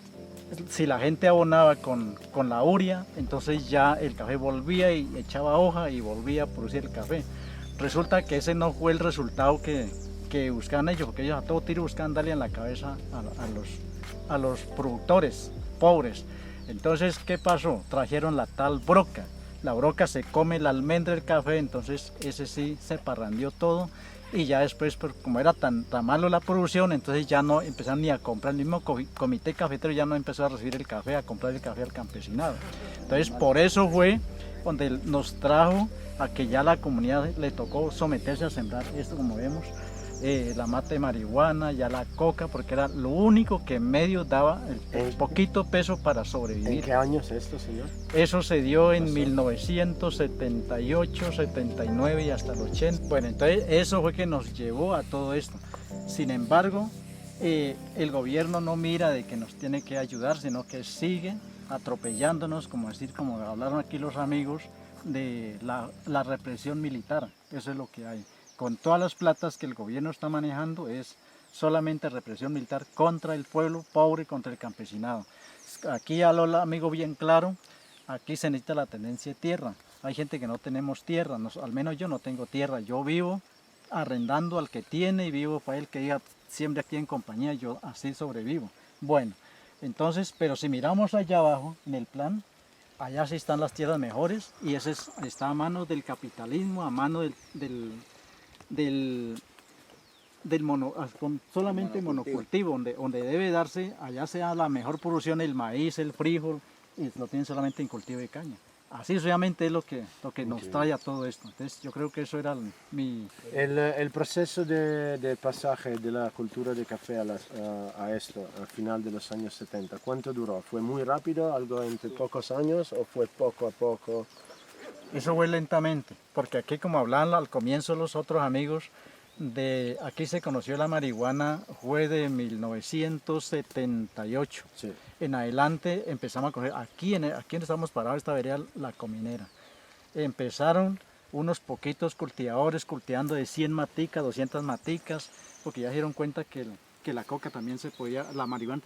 si la gente abonaba con la urea, entonces ya el café volvía y echaba hoja y volvía a producir el café. Resulta que ese no fue el resultado que buscaban ellos, porque ellos a todo tiro buscaban darle en la cabeza a los productores pobres. Entonces, ¿qué pasó? Trajeron la tal broca. La broca se come la almendra del café, entonces ese sí se parrandió todo, y ya después, como era tan malo la producción, entonces ya no empezaron ni a comprar. El mismo comité cafetero ya no empezó a recibir el café, a comprar el café al campesinado. Entonces por eso fue donde nos trajo a que ya la comunidad le tocó someterse a sembrar esto, como vemos, la mata de marihuana, ya la coca, porque era lo único que en medio daba el poquito peso para sobrevivir. ¿En qué año es esto, señor? Eso se dio en 1978, 79 y hasta el 80. Bueno, entonces eso fue que nos llevó a todo esto. Sin embargo, el gobierno no mira de que nos tiene que ayudar, sino que sigue atropellándonos, como hablaron aquí los amigos, de la represión militar. Eso es lo que hay. Con todas las platas que el gobierno está manejando, es solamente represión militar contra el pueblo pobre, contra el campesinado. Aquí habló el amigo bien claro, aquí se necesita la tenencia de tierra. Hay gente que no tenemos tierra, al menos yo no tengo tierra. Yo vivo arrendando al que tiene y vivo para el que diga siempre aquí en compañía, yo así sobrevivo. Bueno, entonces, pero si miramos allá abajo en el plan, allá sí están las tierras mejores y ese está a mano del capitalismo, a mano solamente monocultivo, donde debe darse, allá sea la mejor producción el maíz, el frijol, y lo tienen solamente en cultivo de caña. Así realmente es lo que nos trae a todo esto. Entonces yo creo que eso era El proceso de pasaje de la cultura de café a esto, al final de los años 70, ¿cuánto duró? ¿Fue muy rápido, algo entre pocos años, o fue poco a poco? Eso fue lentamente, porque aquí, como hablaban al comienzo los otros amigos, aquí se conoció la marihuana, fue de 1978. Sí. En adelante empezamos a coger, aquí donde estamos parados, esta vereda, la Cominera. Empezaron unos poquitos cultivadores cultivando de 100 maticas, 200 maticas, porque ya se dieron cuenta que la coca también se podía, la marihuana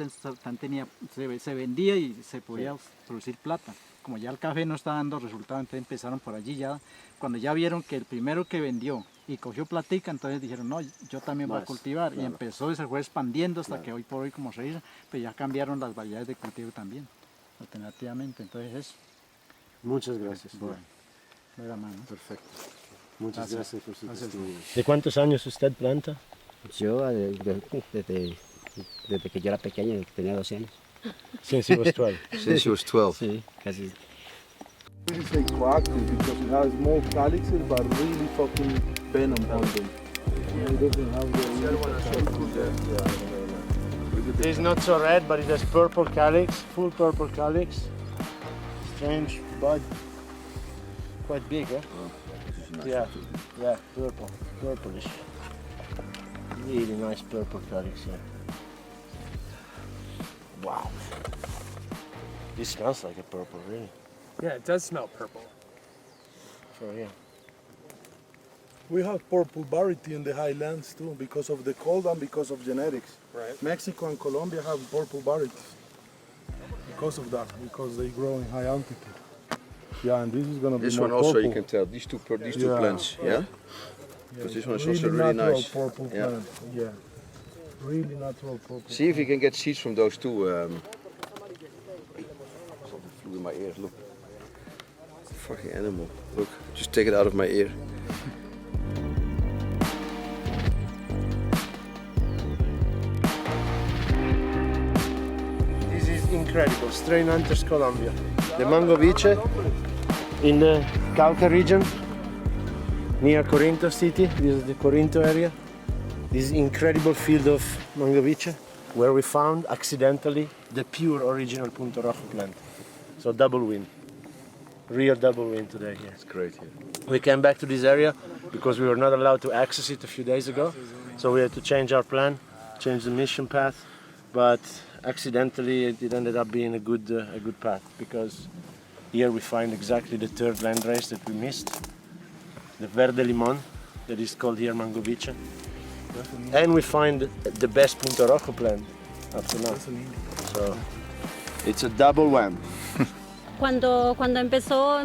se vendía y se podía producir plata. Como ya el café no estaba dando resultados, entonces empezaron por allí ya, cuando ya vieron que el primero que vendió y cogió platica, entonces dijeron, no, yo también voy a cultivar. Claro. Y empezó y se fue expandiendo hasta que hoy por hoy, como se dice, pues ya cambiaron las variedades de cultivo también, alternativamente. Entonces eso. Muchas gracias. Bueno, de la mano. Perfecto. Muchas gracias por su testimonio. ¿De cuántos años usted planta? Yo desde que yo era pequeño, desde que tenía 12 años. Since he was 12. Since you was 12. Sí, casi. We say coactive because it has small calyxes but really fucking venom on them. It doesn't have It is not so red, but it has purple calyx, full purple calyx. Strange bud. Quite big, eh? Oh, this is nice. Yeah, purplish. Really nice purple calyx, yeah. Wow. This smells like a purple, really. Yeah, it does smell purple. For real. We have purple variety in the highlands too because of the cold and because of genetics. Right. Mexico and Colombia have purple varieties because of that, because they grow in high altitude. Yeah, and this is gonna be This more one also purple. you can tell. These two plants, yeah? Because this one is also really natural nice. Purple Yeah. plant. Yeah. Really natural purple. See if you can get seeds from those two. Something flew in my ear. Look, it's a fucking animal. Look, just take it out of my ear. This is incredible. Strain Hunters, Colombia. The mango vice in the Cauca region near Corinto city. This is the Corinto area. This incredible field of mango vice where we found accidentally the pure original Punto Rojo plant. So double win. Real double win today here. It's great here. We came back to this area because we were not allowed to access it a few days ago. So we had to change our plan, change the mission path. But accidentally it ended up being a good path because here we find exactly the third land race that we missed. The Verde Limon, that is called here Mango Vice. And we find the best Punto Rojo plant up to now. So it's a double whammy. Cuando empezó,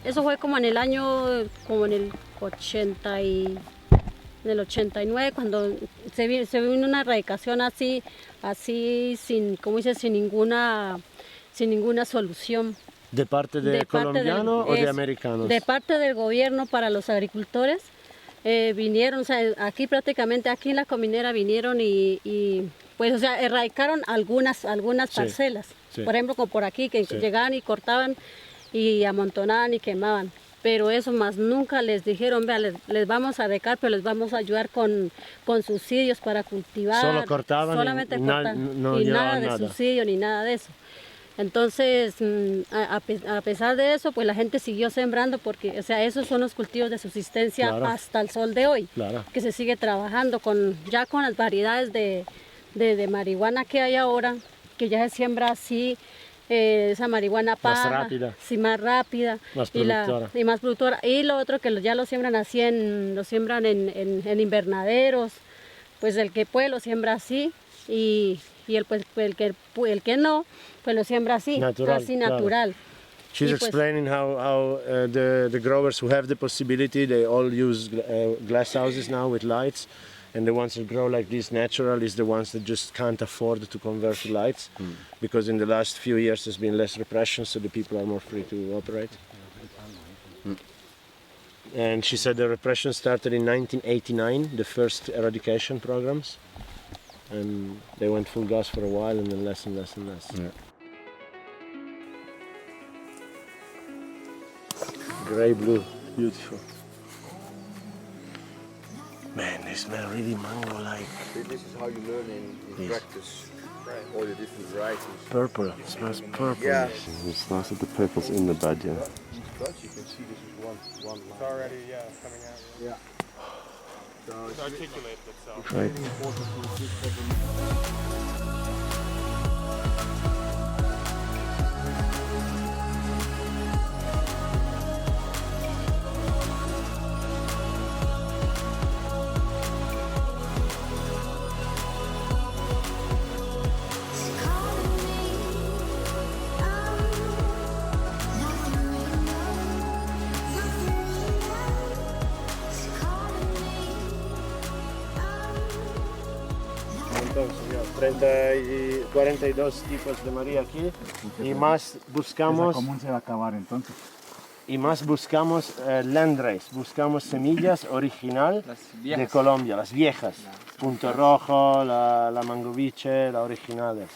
eso fue como en el año, como en el 89, cuando se vino una erradicación así sin, como dice, sin ninguna solución. ¿De parte de colombiano o de americanos? De parte del gobierno para los agricultores. Vinieron, o sea, aquí prácticamente, aquí en la Cominera vinieron y pues, o sea, erradicaron algunas parcelas. Sí. Por ejemplo, como por aquí, que llegaban y cortaban y amontonaban y quemaban. Pero eso más nunca les dijeron, vea, les vamos a erradicar, pero les vamos a ayudar con subsidios para cultivar. Solo cortaban solamente y nada de subsidio ni nada de eso. Entonces, a pesar de eso, pues la gente siguió sembrando porque, o sea, esos son los cultivos de subsistencia hasta el sol de hoy, que se sigue trabajando ya con las variedades de marihuana que hay ahora, que ya se siembra así, esa marihuana más rápida, sí, más rápida, más productora. Y lo otro que ya lo siembran así, lo siembran en invernaderos, pues el que puede lo siembra así y el que no, pues lo siembra así, natural. She's Y pues- explaining how the growers who have the possibility, they all use glass houses now with lights, and the ones that grow like this natural is the ones that just can't afford to convert to lights, because in the last few years there's been less repression, so the people are more free to operate. And she said the repression started in 1989, the first eradication programs, and they went full gas for a while and then less and less and less. Yeah. Grey blue, beautiful. Man, they smell really mango-like. This is how you learn in practice. All the different varieties. Purple, it smells purple. Yeah. It's nice that the purple's in the bud, yeah. Each bud you can see this is one It's line. already, coming out. Yeah. So It's articulated itself. Right. really important to keep Entonces, 42 tipos de María aquí y más buscamos ¿Cómo se va a acabar entonces? landrace, buscamos semillas original de Colombia, las viejas, punto rojo, la mangoviche, las originales.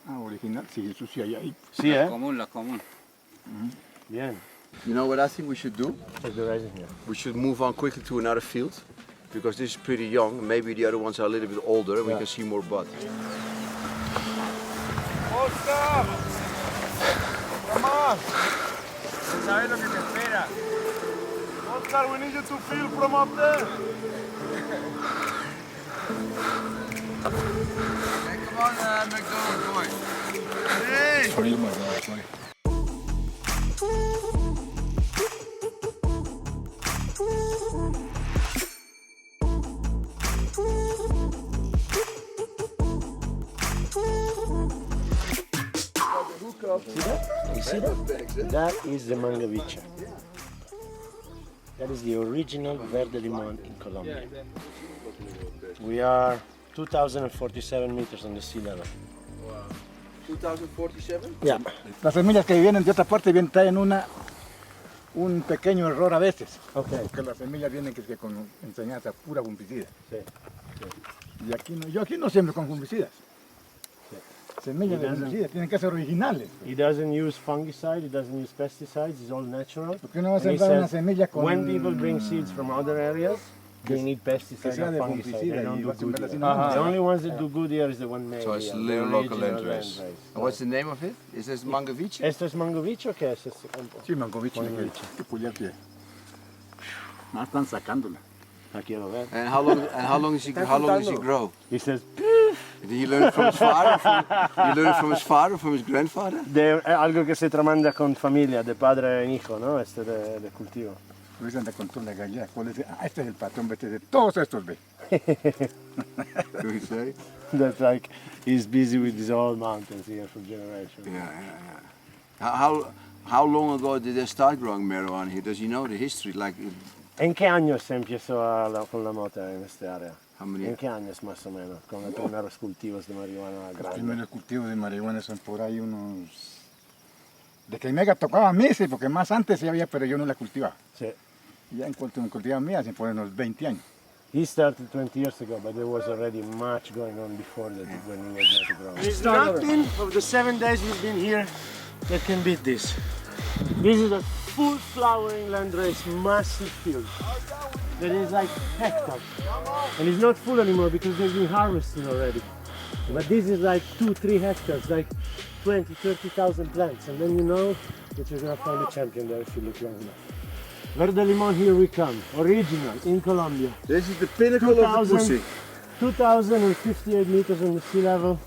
Ah, original, sí, eso sí hay ahí. Sí, La común. Bien. You know what I think we should do? Check the resin here. We should move on quickly to another field because this is pretty young. Maybe the other ones are a little bit older and we can see more bud. Oscar! Come on! ¿Sabes lo que te espera? Oscar, we need you to feel from up there. Hey, come on, McDonald's boy. Hey! Sorry, my God, sorry. You see that? That is the mangoviche. That is the original verde limon in Colombia. We are 2,047 meters on the sea level. 2047? Yeah. Las semillas que vienen de otra parte traen un pequeño error a veces. Okay. Porque las semillas vienen que con enseñanza pura fungicida. Sí. Y aquí no, yo aquí no siembro con fungicidas. Semillas de fungicida tienen que ser originales. He doesn't use fungicide, he doesn't use pesticides, it's all natural. ¿Por qué no vas a And he sembrar una says, semilla con... when people bring seeds from other areas, they need pesticides sea or de fungicide. fungicida They don't y do vas a good sembrar here. así nomás. The only ones that do good here is the one made So it's here, a the little local original landrace. landrace. And what's the name of it? Is this mangoviche? ¿Esto es mangoviche o qué es? Sí, mangoviche. ¿Qué pullar que? No, están sacándola. La quiero ver. And how long does he grow? He says, Did he learn it from his father? You learn it from his father or from his grandfather? algo que se tramanda con familia, de padre en hijo, ¿no? De cultivo. Luis anda con toda la gallina. Este es el patrón, vete de todos estos, ve. Do he say? That's like, he's busy with these old mountains here for generations. Yeah. How long ago did they start growing marijuana here? Does he know the history? Like, ¿En qué años se empezó con la mota en esta área? how many? ¿En qué años más o menos? Con los primeros cultivos de marihuana Los grande. primeros cultivos de marihuana son por ahí unos... De que me tocaba a mí, sí, porque más antes sí había, pero yo no la cultivaba. Sí. Ya en cuanto me cultivaba mía, se fueron unos 20 años. He started 20 years ago, but there was already much going on before that when he was there to grow. There's nothing of the 7 days we've been here that can beat this. This is a full flowering landrace, massive field. That is like hectares. And it's not full anymore because they've been harvesting already. But this is like 2-3 hectares, like 20,000-30,000 plants. And then you know that you're gonna find a champion there if you look long enough. Verde Limon, here we come. Original, in Colombia. This is the pinnacle of the pussy. 2,058 meters on the sea level,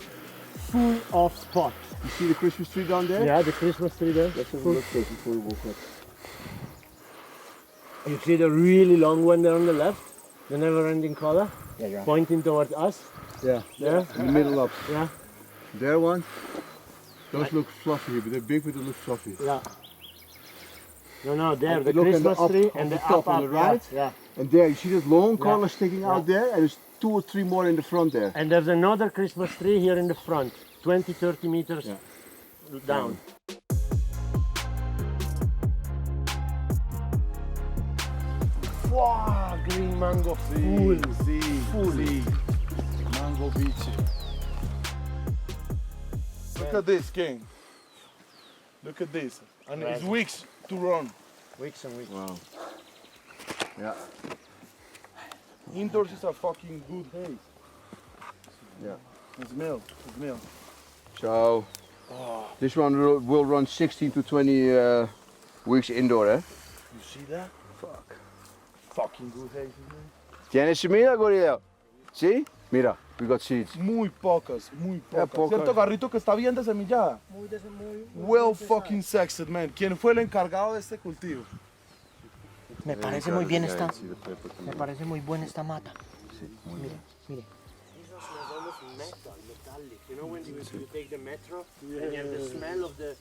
full of spot. You see the Christmas tree down there? Yeah, the Christmas tree there. Let's have a look close before we walk up. You see the really long one there on the left? The never-ending color? Yeah. Pointing towards us? Yeah. There? In the middle up. Yeah. There one. Those look fluffy, but they're big, but they look fluffy. Yeah. No, there, And the look at Christmas the up, tree on and the the top up, on the right. yeah. And there, you see this long Yeah. collar sticking out Yeah. there, and there's 2 or 3 more in the front there. And there's another Christmas tree here in the front, 20, 30 meters down. Wow, green mango, full. See. Mango beach. Look at this, King. Look at this. And it's weeks to run. Weeks and weeks. Wow. Yeah. Indoors is a fucking good haze. Yeah. Smell. So, this one will run 16 to 20 weeks indoor, eh? You see that? Fuck. Fucking good haze, man. ¿Tienes semilla, Gorilla? ¿Sí? Mira, we got seeds. Muy pocas. Yeah, pocas. Cierto carrito que está bien desemillada. Well fucking sexed, man. ¿Quién fue el encargado de este cultivo? Me parece muy bien esta. Me parece muy buena esta mata. Mire. You know when you take the metro and you have the smell of the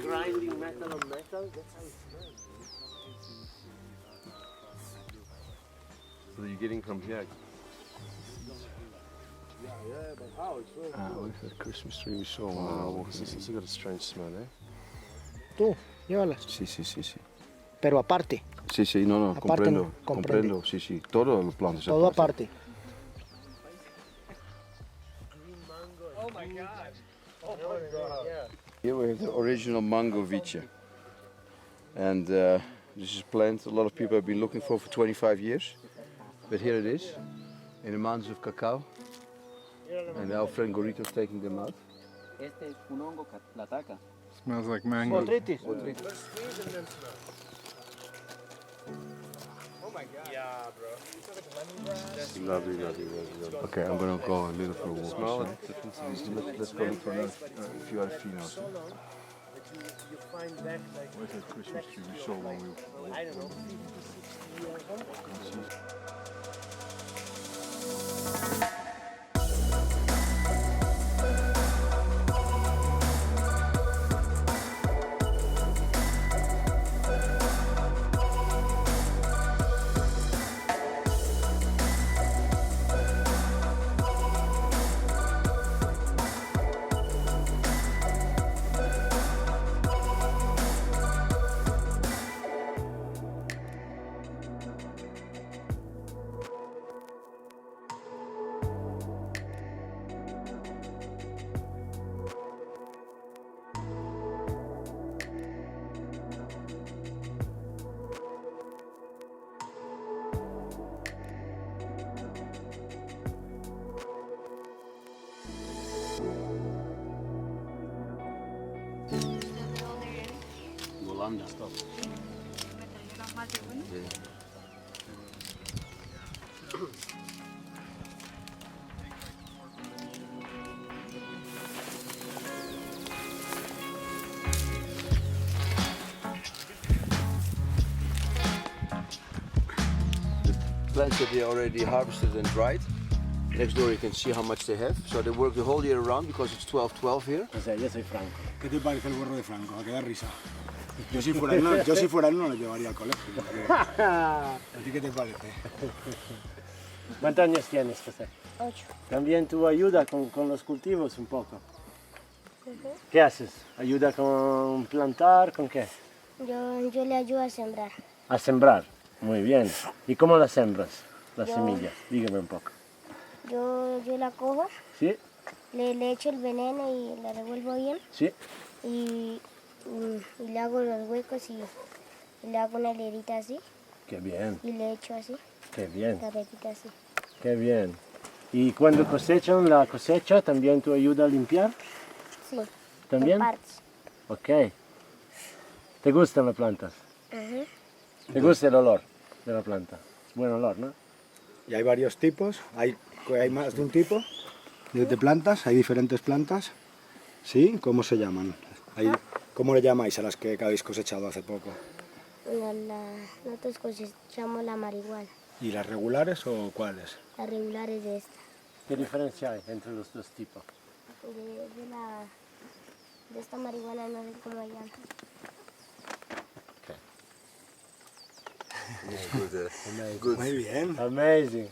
grinding metal on metal? That's how it smells. So you're getting from here. But how? It's really Look at that Christmas tree we saw when we were walking. It's got a strange smell, eh? Tú, llévalas. Sí. Pero aparte. Sí, no, Aparte no, comprendo. Sí. Todos los plantas. Todo aparte. Oh my God. Here we have the original mango viche. And this is a plant a lot of people have been looking for 25 years. But here it is, in the mountains of cacao. And now Franco Loja is taking them out. Este es un hongo la ataca. Smells like mango. Botrytis. Oh my God. Yeah, bro. Lovely. Okay, I'm gonna go a little for a walk. Smell so it. let's go look for a few other females. You find back like Where's that Christmas tree we saw when we I don't know, 50, 60 years old. Colombia. Plants that they already harvested and dried. Next door you can see how much they have. So they work the whole year round because it's 12-12 here. O sea, yo soy Franco. ¿Qué te parece el gorro de Franco? A que da risa. Yo si fuera él no lo llevaría al colegio. ¿A ti qué te parece? ¿Cuántos años tienes, José? 8. También tú ayudas con los cultivos un poco. ¿Qué haces? ¿Ayuda con plantar? ¿Con qué? Yo le ayudo a sembrar. A sembrar. Muy bien. ¿Y cómo la sembras? La semilla. Dígame un poco. Yo la cojo, ¿Sí? le echo el veneno y la revuelvo bien. ¿Sí? Y le hago los huecos y le hago una hilerita así. Qué bien. Y le echo así. Qué bien. Carretita así. Qué bien. ¿Y cuando cosechan la cosecha, también tú ayudas a limpiar? Sí. ¿También? En partes. Ok. ¿Te gustan las plantas? Ajá. ¿Te gusta el olor de la planta? Buen olor, ¿no? Y hay varios tipos, hay más de un tipo de plantas, hay diferentes plantas. ¿Sí? ¿Cómo se llaman? ¿Cómo le llamáis a las que habéis cosechado hace poco? Nosotros cosechamos la marihuana. ¿Y las regulares o cuáles? Las regulares de esta. ¿Qué diferencia hay entre los dos tipos? De esta marihuana no sé cómo se llama. Okay. Good. Muy bien. Amazing.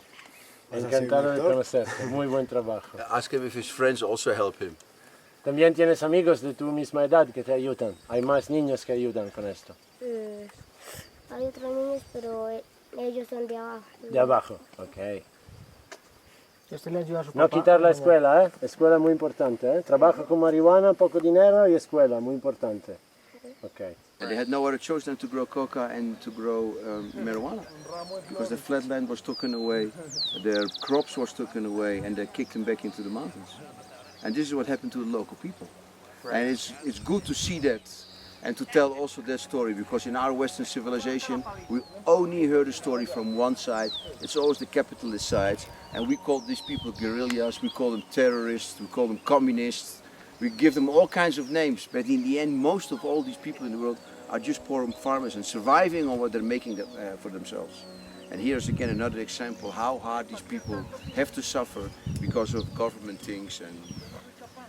Encantado de conocerte. Muy buen trabajo. Ask him if his friends also help him. También tienes amigos de tu misma edad que te ayudan. Hay más niños que ayudan con esto. Hay otros niños, pero ellos son de abajo. De abajo, ok. Este le ayuda a su No papá. quitar la escuela, ¿eh? Escuela muy importante, ¿eh? Trabajo con marihuana, poco dinero y escuela, muy importante. Ok. And they had no other choice than to grow coca and to grow marijuana. Because the flatland was taken away, their crops was taken away, and they kicked them back into the mountains. And this is what happened to the local people. And it's good to see that and to tell also that story, because in our Western civilization, we only heard a story from one side. It's always the capitalist side. And we call these people guerrillas, we call them terrorists, we call them communists. We give them all kinds of names, but in the end, most of all these people in the world are just poor farmers and surviving on what they're making for themselves. And here's again another example how hard these people have to suffer because of government things. And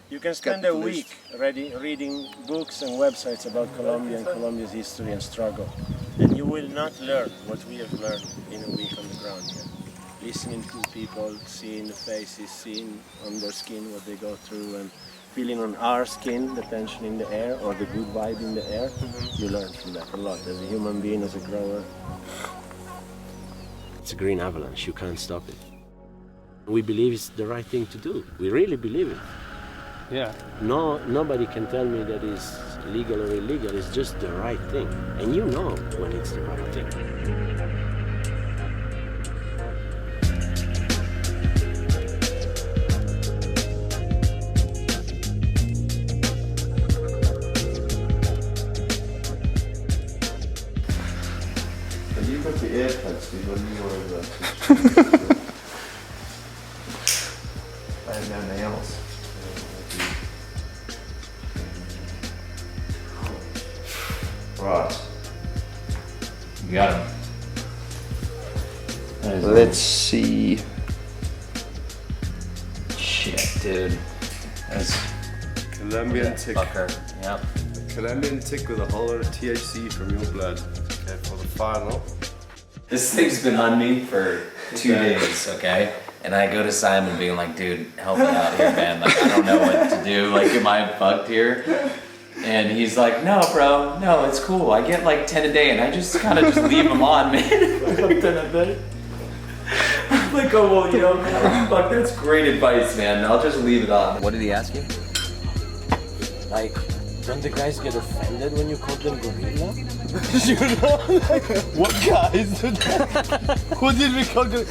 You can spend a week reading books and websites about Colombia and Colombia's history and struggle, and you will not learn what we have learned in a week on the ground here. Listening to people, seeing the faces, seeing on their skin what they go through, and feeling on our skin the tension in the air or the good vibe in the air. You learn from that a lot as a human being, as a grower. It's a green avalanche, you can't stop it. We believe it's the right thing to do. We really believe it. Yeah. No, nobody can tell me that it's legal or illegal, it's just the right thing. And you know when it's the right thing. You got the AirPods, dude, when you were I have no nails. Right. You got him. Let's see. Shit, dude. That's Colombian tick. Fucker. Yep. Colombian tick with a whole lot of THC from your blood. Okay, for the final. This thing's been on me for 2 days, okay? And I go to Simon being like, dude, help me out here, man. Like, I don't know what to do. Like, am I fucked here? And he's like, no, bro, no, it's cool. I get like 10 a day, and I just kind of just leave them on, man. 10 a day. I'm like, oh, well, you know, fuck, that's great advice, man. I'll just leave it on. What did he ask you? Like, don't the guys get offended when you call them gorilla? You know, like, what guys? Who did we call the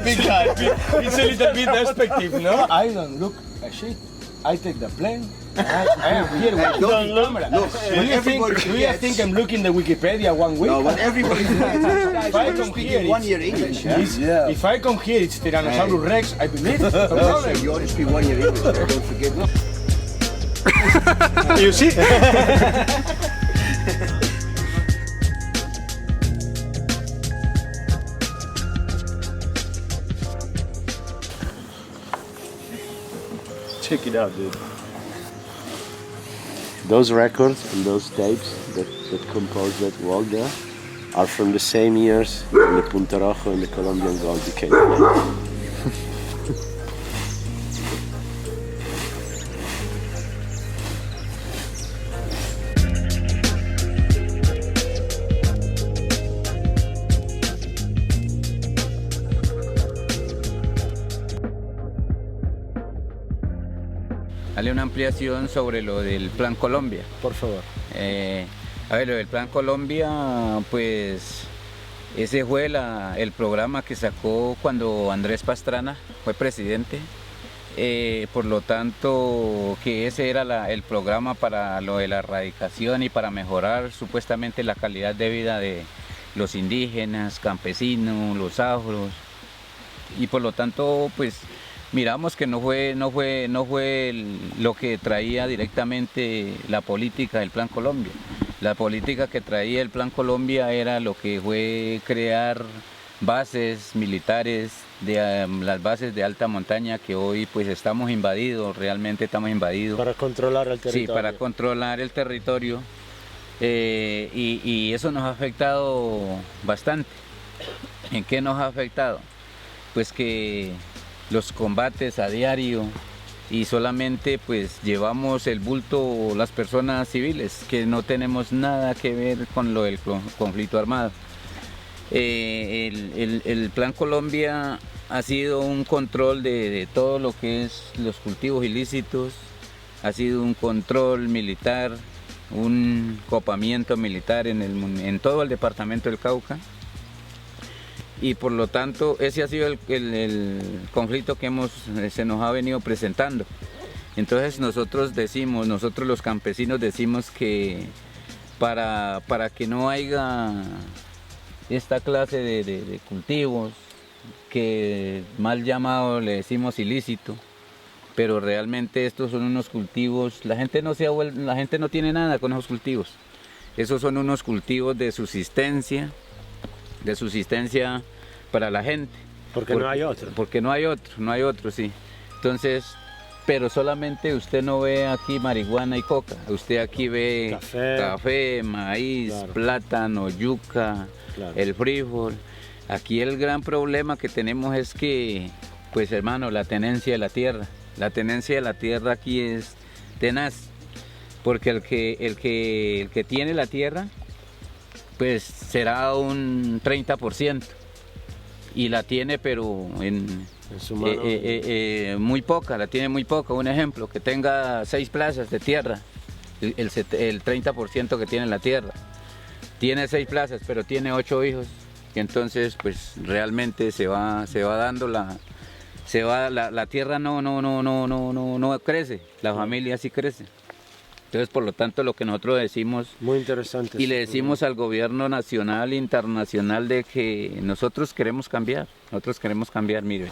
big guy? It's a little bit perspective, no? I don't look at shit. I take the plane. I am here with the camera. Look, do you think I'm looking the Wikipedia 1 week? No, but everybody if I come here, 1 year English, yeah? If I come here, it's Tyrannosaurus Rex. I believe. No problem. You only speak 1 year English, don't forget. You see? Check it out, dude. Those records and those tapes that compose that wall there are from the same years in the Punta Rojo and the Colombian gold became. Dale una ampliación sobre lo del Plan Colombia. Por favor. A ver, lo del Plan Colombia, pues ese fue el programa que sacó cuando Andrés Pastrana fue presidente. Por lo tanto, que ese era el programa para lo de la erradicación y para mejorar supuestamente la calidad de vida de los indígenas, campesinos, los afros. Y por lo tanto, pues miramos que no fue lo que traía directamente la política del Plan Colombia. La política que traía el Plan Colombia era lo que fue crear bases militares, las bases de alta montaña que hoy pues estamos invadidos, realmente estamos invadidos. Para controlar el territorio. Sí, para controlar el territorio. y eso nos ha afectado bastante. ¿En qué nos ha afectado? Pues que los combates a diario y solamente pues llevamos el bulto las personas civiles que no tenemos nada que ver con lo del conflicto armado. El Plan Colombia ha sido un control de todo lo que es los cultivos ilícitos, ha sido un control militar, un copamiento militar en todo el departamento del Cauca. Y por lo tanto ese ha sido el conflicto que se nos ha venido presentando. Entonces nosotros los campesinos decimos que para que no haya esta clase de cultivos, que mal llamado le decimos ilícito, pero realmente estos son unos cultivos, la gente no tiene nada con esos cultivos. Esos son unos cultivos de subsistencia para la gente. Porque no hay otro. Porque no hay otro, sí. Entonces, pero solamente usted no ve aquí marihuana y coca, usted aquí ve café, maíz, claro, plátano, yuca, claro, el frijol. Aquí el gran problema que tenemos es que, pues hermano, la tenencia de la tierra. La tenencia de la tierra aquí es tenaz, porque el que tiene la tierra, pues será un 30%, y la tiene pero en su mano, muy poca, la tiene muy poca. Un ejemplo, que tenga 6 plazas de tierra, el 30% que tiene la tierra, tiene 6 plazas pero tiene 8 hijos, y entonces pues realmente se va dando la tierra no crece, la familia sí crece. Entonces, por lo tanto, lo que nosotros decimos, muy interesante, y le decimos al gobierno nacional e internacional de que nosotros queremos cambiar, mire,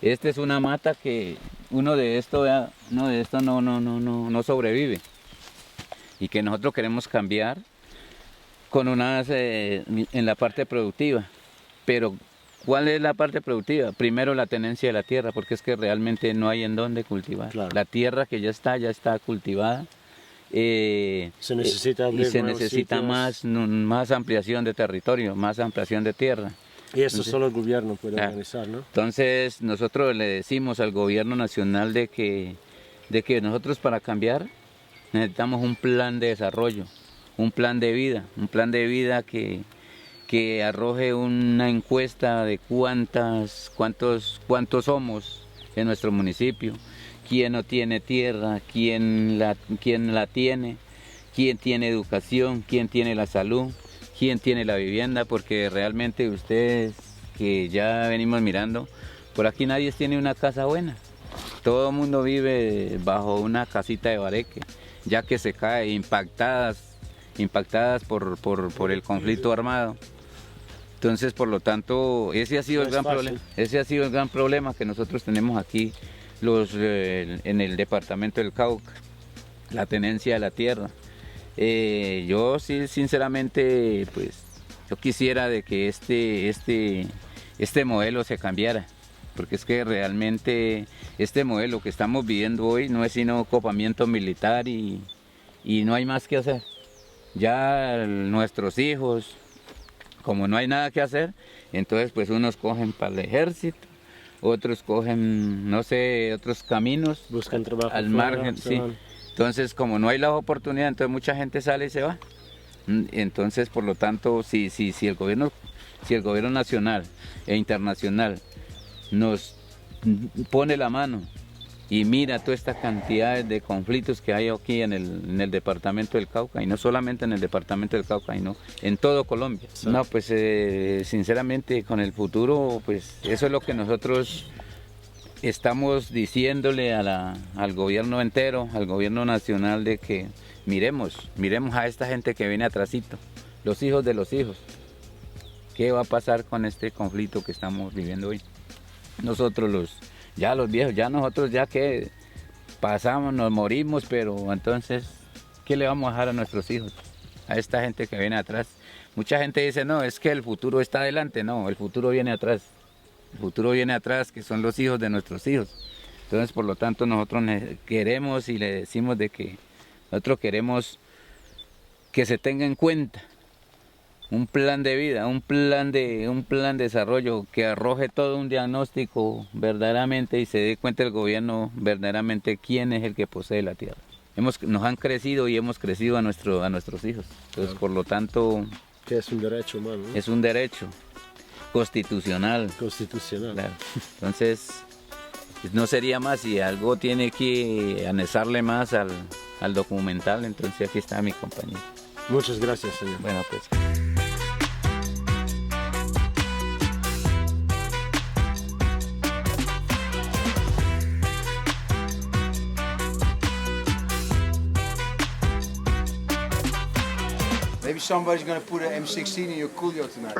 esta es una mata que uno de esto no sobrevive, y que nosotros queremos cambiar con en la parte productiva. Pero ¿cuál es la parte productiva? Primero la tenencia de la tierra, porque es que realmente no hay en dónde cultivar. Claro. La tierra que ya está cultivada. Se necesita más ampliación de territorio, más ampliación de tierra. Y eso solo el gobierno puede organizar, ¿no? Entonces nosotros le decimos al gobierno nacional de que nosotros para cambiar necesitamos un plan de desarrollo, un plan de vida que arroje una encuesta de cuántos somos en nuestro municipio, quién no tiene tierra, quién la tiene, quién tiene educación, quién tiene la salud, quién tiene la vivienda, porque realmente ustedes que ya venimos mirando, por aquí nadie tiene una casa buena. Todo el mundo vive bajo una casita de bareque, ya que se cae impactadas por el conflicto armado. Entonces, por lo tanto, ese ha sido el gran problema que nosotros tenemos aquí en el departamento del Cauca, la tenencia de la tierra. Yo sí, sinceramente, pues, yo quisiera de que este modelo se cambiara, porque es que realmente este modelo que estamos viviendo hoy no es sino copamiento militar y no hay más que hacer. Ya nuestros hijos, como no hay nada que hacer, entonces pues unos cogen para el ejército, otros cogen, no sé, otros caminos, buscan trabajo al margen, sí. Entonces, como no hay la oportunidad, entonces mucha gente sale y se va. Entonces, por lo tanto, si el gobierno nacional e internacional nos pone la mano y mira toda esta cantidad de conflictos que hay aquí en el departamento del Cauca, y no solamente en el departamento del Cauca, sino en todo Colombia. Sí. No, pues sinceramente con el futuro, pues eso es lo que nosotros estamos diciéndole al gobierno entero, al gobierno nacional, de que miremos a esta gente que viene atrasito, los hijos de los hijos. ¿Qué va a pasar con este conflicto que estamos viviendo hoy? Nosotros los viejos, nosotros que pasamos, nos morimos, pero entonces, ¿qué le vamos a dejar a nuestros hijos? A esta gente que viene atrás. Mucha gente dice, no, es que el futuro está adelante. No, el futuro viene atrás. El futuro viene atrás, que son los hijos de nuestros hijos. Entonces, por lo tanto, nosotros queremos y le decimos de que nosotros queremos que se tenga en cuenta un plan de vida, un plan de desarrollo que arroje todo un diagnóstico verdaderamente y se dé cuenta el gobierno verdaderamente quién es el que posee la tierra. Nos han crecido y hemos crecido a nuestros hijos. Entonces, por lo tanto... Que es un derecho humano, ¿no? Es un derecho constitucional. Constitucional. Claro. Entonces, no sería más si algo tiene que anexarle más al documental, entonces aquí está mi compañero. Muchas gracias, señor. Bueno, pues... Maybe somebody's gonna put an M16 in your Coolio tonight.